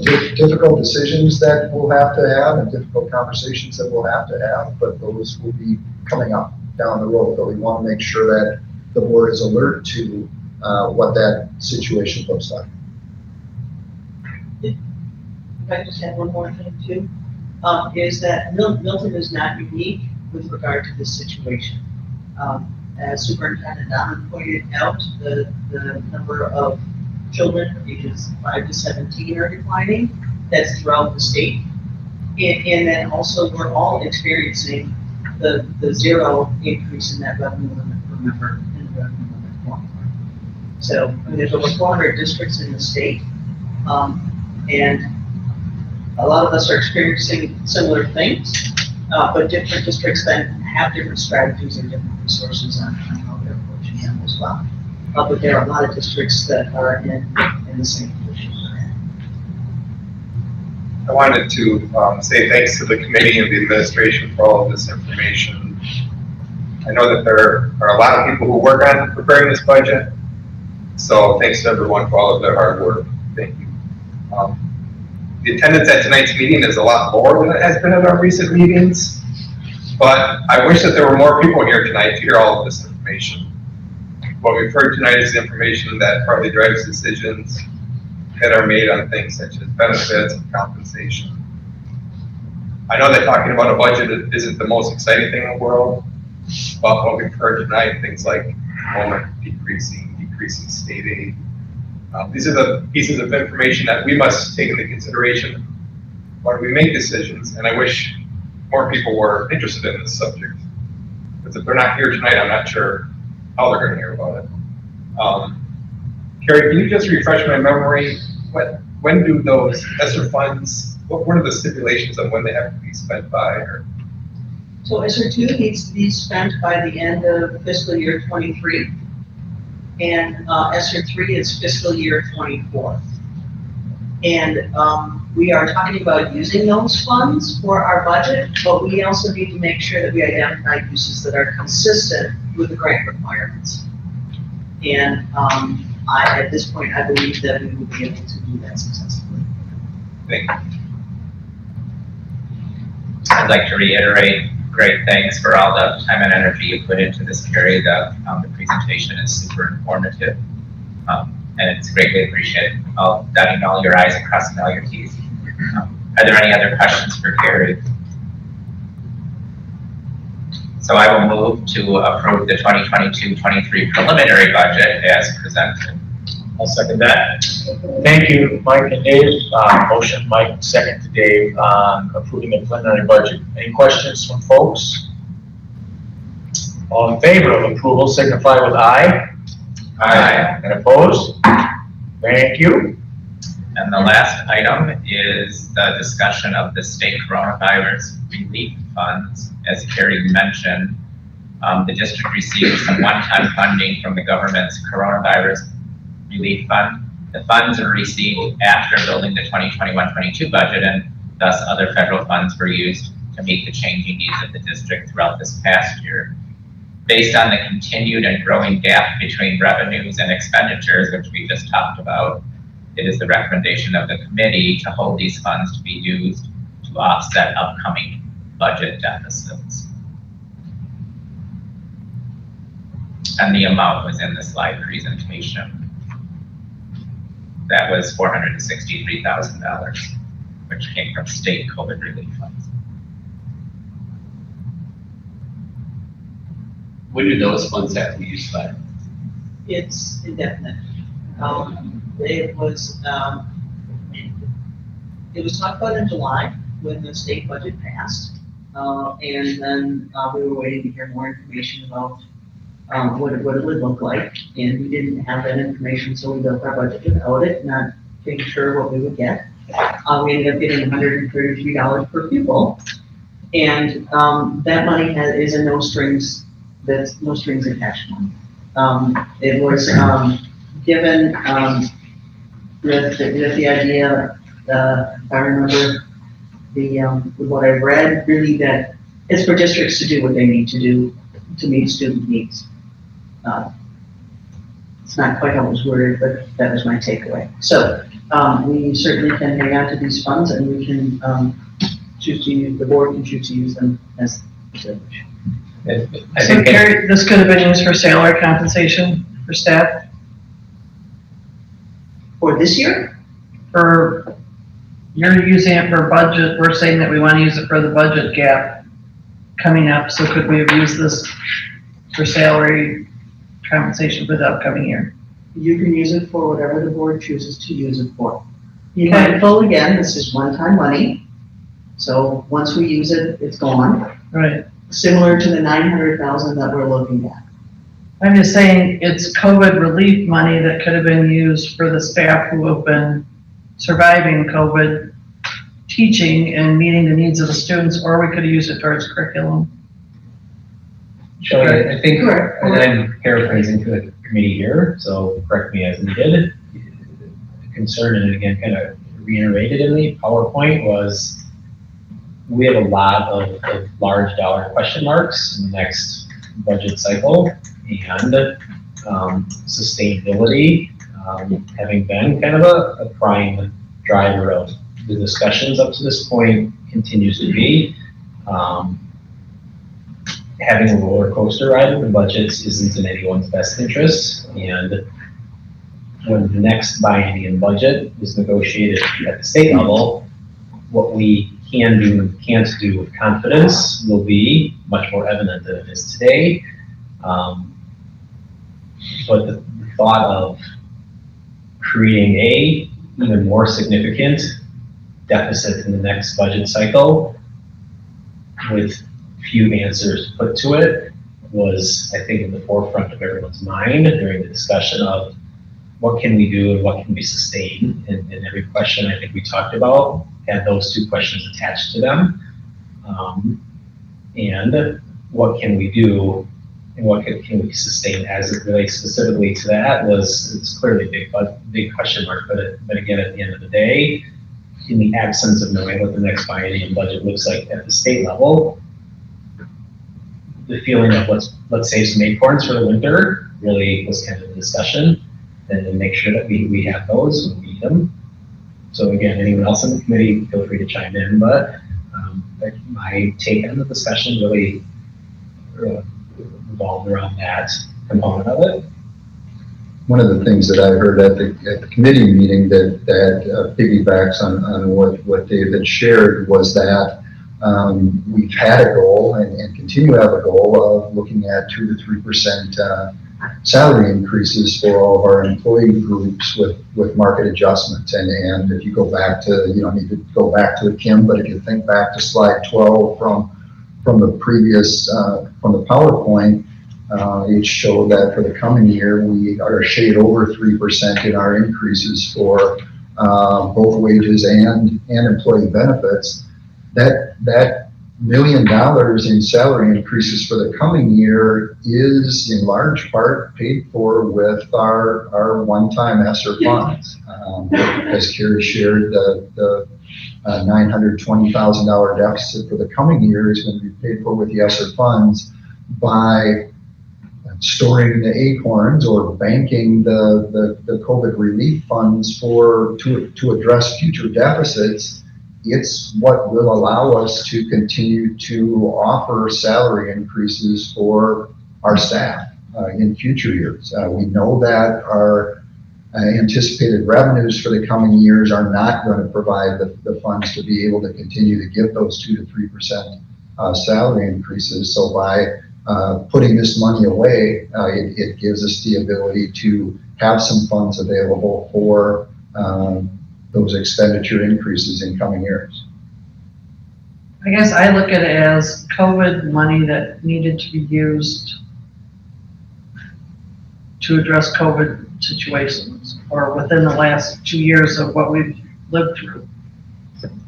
difficult decisions that we'll have to have and difficult conversations that we'll have to have, but those will be coming up down the road. But we want to make sure that the board is alert to what that situation looks like. If I just add one more thing too, is that Milton is not unique with regard to this situation. As Superintendent Donald pointed out, the number of children ages 5 to 17 are declining. That's throughout the state. And then also we're all experiencing the zero increase in that revenue limit per member in the revenue limit formula. So I mean, there's over 400 districts in the state, and a lot of us are experiencing similar things, but different districts then have different strategies and different resources on how they're approaching them as well. But there are a lot of districts that are in the same position we're in. I wanted to say thanks to the committee and the administration for all of this information. I know that there are a lot of people who work on preparing this budget, so thanks to everyone for all of their hard work. Thank you. The attendance at tonight's meeting is a lot lower than it has been at our recent meetings, but I wish that there were more people here tonight to hear all of this information. What we've heard tonight is information that partly drives decisions that are made on things such as benefits and compensation. I know that talking about a budget isn't the most exciting thing in the world, but what we've heard tonight, things like enrollment decreasing state aid, these are the pieces of information that we must take into consideration when we make decisions, and I wish more people were interested in this subject. Because if they're not here tonight, I'm not sure how they're going to hear about it. Carrie, can you just refresh my memory? When do those ESSER funds, what are the stipulations on when they have to be spent by? Or? So ESSER 2 needs to be spent by the end of fiscal year 23. and ESSER 3 is fiscal year '24. And we are talking about using those funds for our budget, but we also need to make sure that we identify uses that are consistent with the grant requirements. And at this point, I believe that we will be able to do that successfully. Thank you. I'd like to reiterate great thanks for all the time and energy you put into this, Carrie. The presentation is super informative. And it's greatly appreciated. I'll dotting all your I's and crossing all your T's. Are there any other questions for Carrie? So I will move to approve the 2022-23 preliminary budget as presented. I'll second that. Thank you, Mike and Dave. Motion, Mike, second to Dave on approving the preliminary budget. Any questions from folks? All in favor of approval signify with aye. Aye. And opposed? Thank you. And the last item is the discussion of the state coronavirus relief funds. As Carrie mentioned, the district received some one-time funding from the government's coronavirus relief fund. The funds were received after building the 2021-22 budget, and thus other federal funds were used to meet the changing needs of the district throughout this past year. Based on the continued and growing gap between revenues and expenditures, which we just talked about, it is the recommendation of the committee to hold these funds to be used to offset upcoming budget deficits. And the amount was in the slide presentation. That was $463,000, which came from state COVID relief funds. When do those funds have to be used by? It's indefinite. It was talked about in July when the state budget passed. And then we were waiting to hear more information about what it would look like. And we didn't have that information, so we built our budget without it, not being sure what we would get. We ended up getting $133 per pupil. And that money is a no strings attached money. It was given with the idea, if I remember what I read, really that it's for districts to do what they need to do to meet student needs. It's not quite how it was worded, but that was my takeaway. So we certainly can hang on to these funds, and we can choose to use, the board can choose to use them as they wish. So Carrie, this could have been used for salary compensation for staff? For this year? You're using it for budget, we're saying that we want to use it for the budget gap coming up, so could we have used this for salary compensation for the upcoming year? You can use it for whatever the board chooses to use it for. Be mindful, again, this is one-time money, so once we use it, it's gone. Right. Similar to the $900,000 that we're looking at. I'm just saying it's COVID relief money that could have been used for the staff who have been surviving COVID, teaching and meeting the needs of the students, or we could have used it towards curriculum. Shelley, I think, and I'm paraphrasing to the committee here, so correct me as needed. The concern, and again, kind of reiterated in the PowerPoint, was we have a lot of large dollar question marks in the next budget cycle, and sustainability, having been kind of a prime driver of the discussions up to this point, continues to be. Having a roller coaster ride with the budgets isn't in anyone's best interest, and when the next biennium budget is negotiated at the state level, what we can do and can't do with confidence will be much more evident than it is today. But the thought of creating a even more significant deficit in the next budget cycle with few answers put to it was, I think, in the forefront of everyone's mind during the discussion of what can we do and what can we sustain. And every question I think we talked about had those two questions attached to them. And what can we do and what can we sustain as it relates specifically to that it's clearly a big question mark. But again, at the end of the day, in the absence of knowing what the next biennium budget looks like at the state level, the feeling of let's save some acorns for the winter really was kind of the discussion, and then make sure that we have those when we need them. So again, anyone else in the committee, feel free to chime in, but my take on the discussion really revolved around that component of it. One of the things that I heard at the committee meeting that piggybacks on what Dave had shared was that we've had a goal and continue to have a goal of looking at 2 to 3% salary increases for all of our employee groups with market adjustments. And if you go back to, you don't need to go back to it, Kim, but if you think back to slide 12 from the previous, from the PowerPoint, it showed that for the coming year, we are a shade over 3% in our increases for both wages and employee benefits. That $1 million in salary increases for the coming year is in large part paid for with our one-time ESSER funds. As Carrie shared, the $920,000 deficit for the coming year is going to be paid for with the ESSER funds by storing the acorns or banking the COVID relief funds to address future deficits. It's what will allow us to continue to offer salary increases for our staff in future years. We know that our anticipated revenues for the coming years are not going to provide the funds to be able to continue to give those 2 to 3% salary increases. So by putting this money away, it gives us the ability to have some funds available for those expenditure increases in coming years. I guess I look at it as COVID money that needed to be used to address COVID situations, or within the last 2 years of what we've lived through,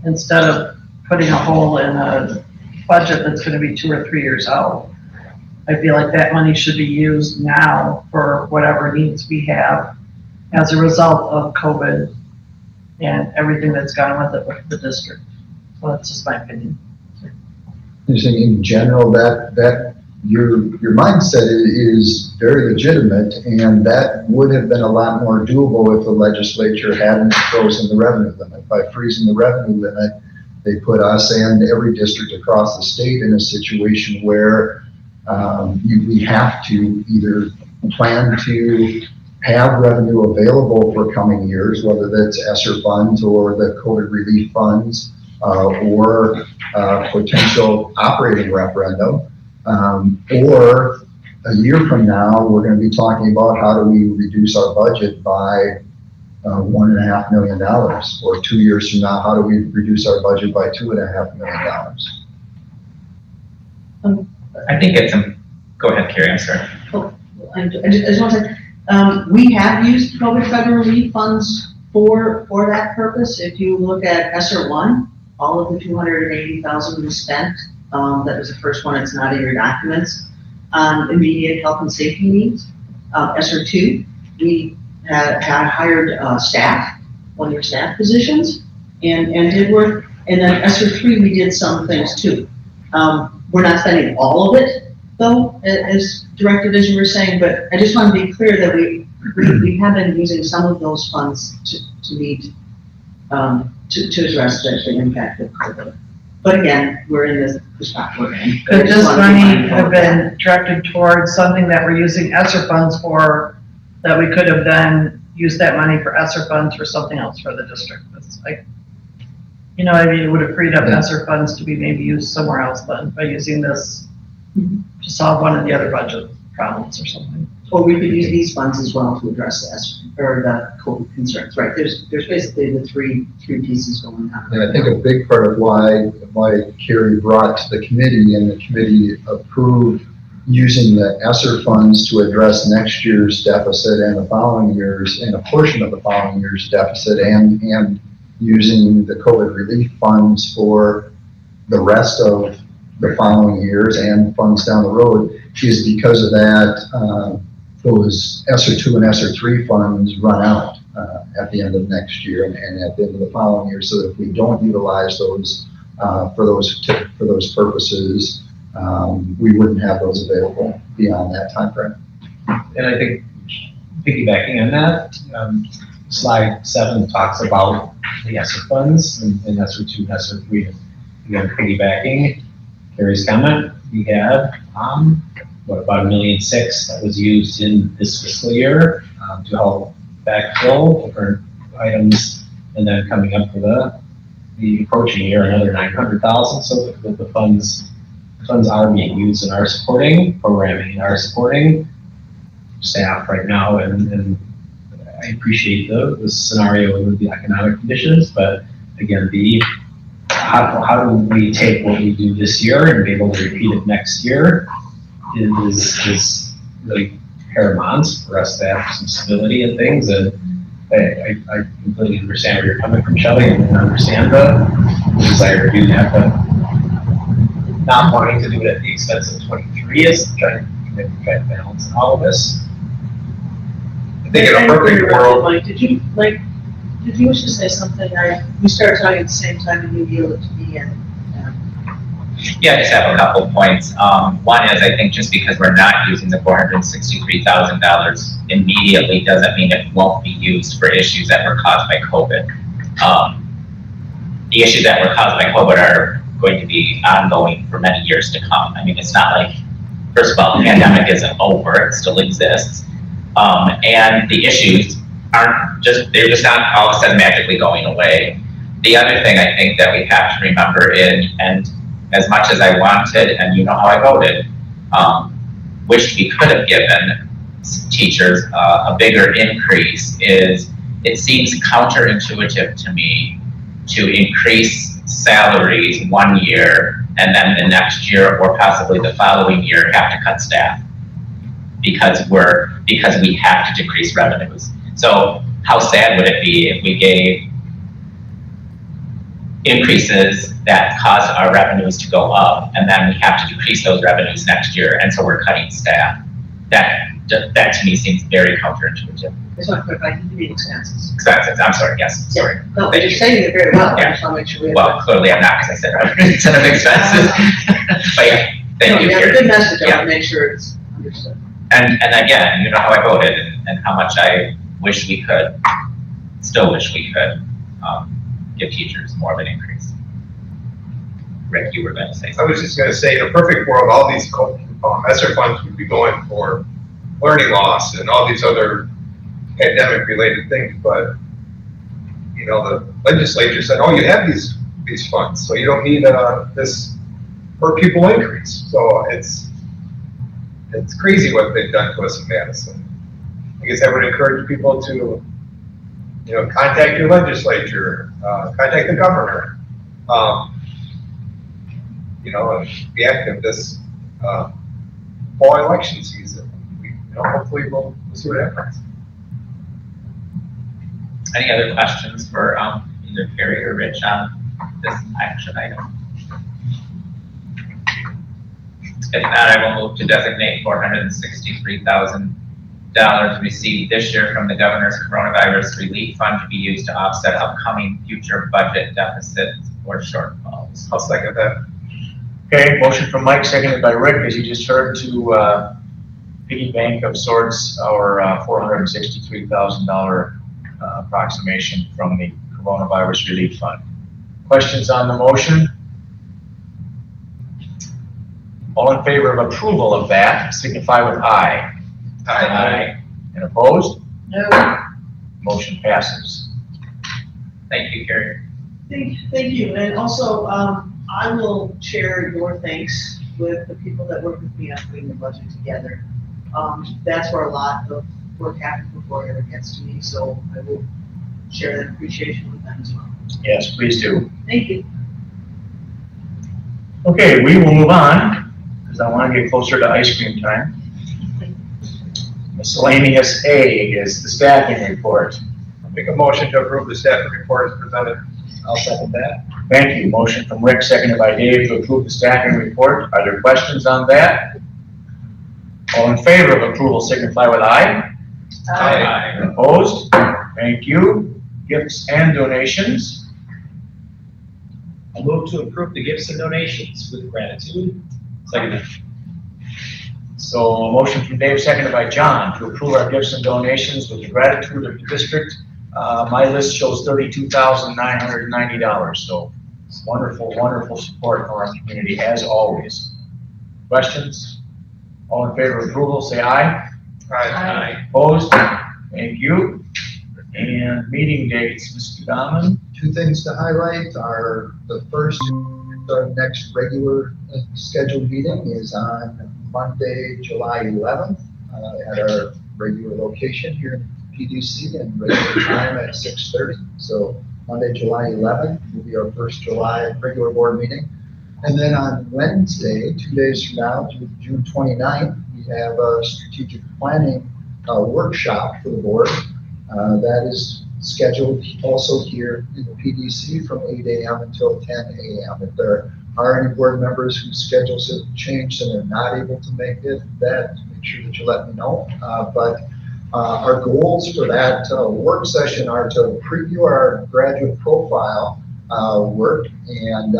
instead of putting a hole in a budget that's going to be 2 or 3 years out. I feel like that money should be used now for whatever needs we have as a result of COVID and everything that's gone with it with the district. So that's just my opinion. You're saying in general that your mindset is very legitimate, and that would have been a lot more doable if the legislature hadn't frozen the revenue limit. By freezing the revenue limit, they put us and every district across the state in a situation where we have to either plan to have revenue available for coming years, whether that's ESSER funds or the COVID relief funds, or potential operating referendum, or a year from now, we're going to be talking about how do we reduce our budget by $1.5 million, or 2 years from now, how do we reduce our budget by $2.5 million? I think it's, go ahead, Carrie, I'm sorry. I just want to say, we have used COVID federal relief funds for that purpose. If you look at ESSER 1, all of the $280,000 was spent. That was the first one, it's not in your documents, on immediate health and safety needs. ESSER 2, we had hired staff, 1-year staff positions, and did work. And then ESSER 3, we did some things too. We're not spending all of it, though, as Director Vision was saying, but I just want to be clear that we have been using some of those funds to meet, to address the impact of COVID. But again, we're in the spot we're in. Could this money have been directed towards something that we're using ESSER funds for, that we could have then used that money for ESSER funds for something else for the district? It's like, you know, I mean, it would have freed up ESSER funds to be maybe used somewhere else then by using this to solve one of the other budget problems or something. Or we could use these funds as well to address the COVID concerns, right? There's basically the three pieces going on. And I think a big part of why Carrie brought to the committee and the committee approved using the ESSER funds to address next year's deficit and the following year's, and a portion of the following year's deficit, and using the COVID relief funds for the rest of the following years and funds down the road, is because of that, those ESSER 2 and ESSER 3 funds run out at the end of next year and at the end of the following year, so that if we don't utilize those for those purposes, we wouldn't have those available beyond that time frame. And I think piggybacking on that, slide 7 talks about the ESSER funds and ESSER 2 and ESSER 3. Again, piggybacking Carrie's comment, we had about $1.6 million that was used in this fiscal year to help backfill different items, and then coming up for the approaching year, another $900,000. So the funds are being used and are supporting programming and are supporting staff right now, and I appreciate the scenario with the economic conditions, but again, how do we take what we do this year and be able to repeat it next year is really paramount for us to have some stability in things. And I completely understand where you're coming from, Shelley, and understand the desire to do that, but not wanting to do it at the expense of 23 is trying to balance all of this. I think in a perfect world, Mike, did you wish to say something? We started talking at the same time and you yielded to me and. Yeah, I just have a couple of points. One is, I think just because we're not using the $463,000 immediately doesn't mean it won't be used for issues that were caused by COVID. The issues that were caused by COVID are going to be ongoing for many years to come. I mean, it's not like, first of all, the pandemic isn't over, it still exists. And the issues they're just not all of a sudden magically going away. The other thing I think that we have to remember and as much as I wanted, and you know how I voted, wished we could have given teachers a bigger increase, is it seems counterintuitive to me to increase salaries one year and then the next year or possibly the following year have to cut staff because we have to decrease revenues. So how sad would it be if we gave increases that cause our revenues to go up, and then we have to decrease those revenues next year, and so we're cutting staff? That to me seems very counterintuitive. It's not quick, I can read expenses. Expenses, I'm sorry, yes, sorry. No, but you're saying it very well. Yeah. I just want to make sure we have. Well, clearly I'm not, because I said revenue instead of expenses. But yeah, thank you. You have a good message, I Yeah. want to make sure it's understood. And again, you know how I voted and how much I wish we could, still wish we could, give teachers more of an increase. Rick, you were going to say I something. was just going to say, in a perfect world, all these ESSER funds would be going for learning loss and all these other pandemic-related things, but you know, the legislature said, "Oh, you have these funds, so you don't need this per pupil increase." So it's crazy what they've done to us in Madison. I guess I would encourage people to, you know, contact your legislature, contact the governor, you know, and be active this fall election season. Hopefully we'll see what happens. Any other questions for either Carrie or Rich on this action item? If not, I will move to designate $463,000 received this year from the governor's coronavirus relief fund to be used to offset upcoming future budget deficits or shortfalls. I'll second that. Okay, motion from Mike, seconded by Rick, as you just heard, to piggy bank of sorts our $463,000 approximation from the coronavirus relief fund. Questions on the motion? All in favor of approval of that, signify with aye. Aye. And opposed? No. Motion passes. Thank you, Carrie. Thank you, and also, I will share your thanks with the people that work with me on putting the budget together. That's where a lot of work happens before it ever gets to me, so I will share that appreciation with them as well. Yes, please do. Thank you. Okay, we will move on, because I want to get closer to ice cream time. Miscellaneous A is the staffing report. I'll make a motion to approve the staffing report as presented. I'll second that. Thank you. Motion from Rick, seconded by Dave, to approve the staffing report. Are there questions on that? All in favor of approval signify with aye. Opposed? Thank you. Gifts and donations. I move to approve the gifts and donations with gratitude. Second. So a motion from Dave, seconded by John, to approve our gifts and donations with the gratitude of the district. My list shows $32,990. So wonderful, wonderful support for our community as always. Questions? All in favor of approval, say aye. Aye. Opposed? Thank you. And meeting dates, Mr. Dahman. Two things to highlight are the first, our next regular scheduled meeting is on Monday, July 11th, at our regular location here in PDC and regular time at 6:30. So Monday, July 11th will be our first July regular board meeting. And then on Wednesday, 2 days from now, June 29th, we have a strategic planning workshop for the board. That is scheduled also here in the PDC from 8 a.m. until 10 a.m. If there are any board members whose schedules have changed and are not able to make it, make sure that you let me know. But our goals for that work session are to preview our graduate profile work and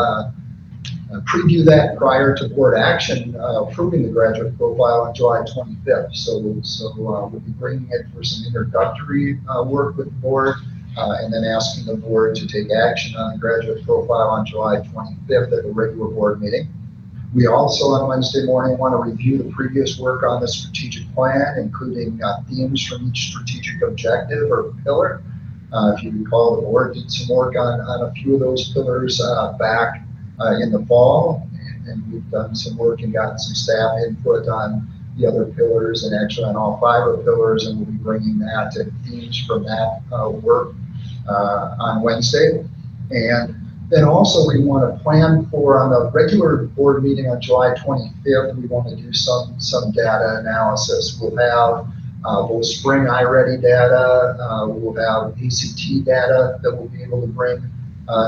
preview that prior to board action, approving the graduate profile on July 25th. So we'll be bringing it for some introductory work with the board, and then asking the board to take action on the graduate profile on July 25th at the regular board meeting. We also on Wednesday morning want to review the previous work on the strategic plan, including themes from each strategic objective or pillar. If you recall, the board did some work on a few of those pillars back in the fall, and we've done some work and gotten some staff input on the other pillars and actually on all 5 of the pillars, and we'll be bringing that and themes from that work on Wednesday. And then also we want to plan for on the regular board meeting on July 25th, we want to do some data analysis. We'll have both spring iReady data, we'll have ACT data that we'll be able to bring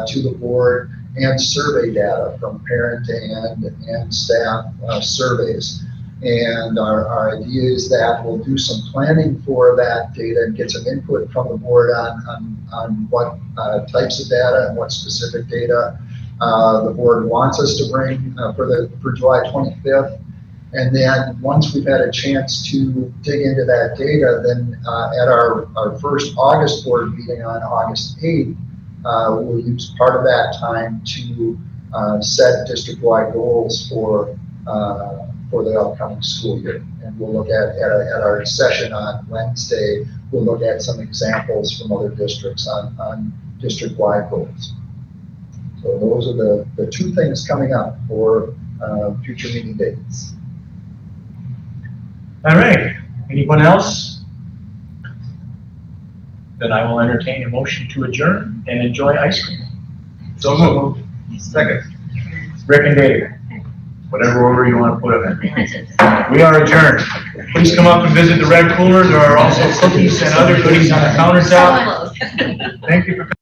to the board, and survey data from parent and staff surveys. And our idea is that we'll do some planning for that data and get some input from the board on what types of data and what specific data the board wants us to bring for July 25th. And then once we've had a chance to dig into that data, then at our first August board meeting on August 8th, we'll use part of that time to set district-wide goals for the upcoming school year. And we'll look at our session on Wednesday, we'll look at some examples from other districts on district-wide goals. So those are the 2 things coming up for future meeting dates. All right. Anyone else? Then I will entertain a motion to adjourn and enjoy ice cream. So moved. Second. Rick and Dave, whatever order you want to put them in. We are adjourned. Please come up and visit the red cooler. There are also cookies and other goodies on the countertop. Thank you for coming.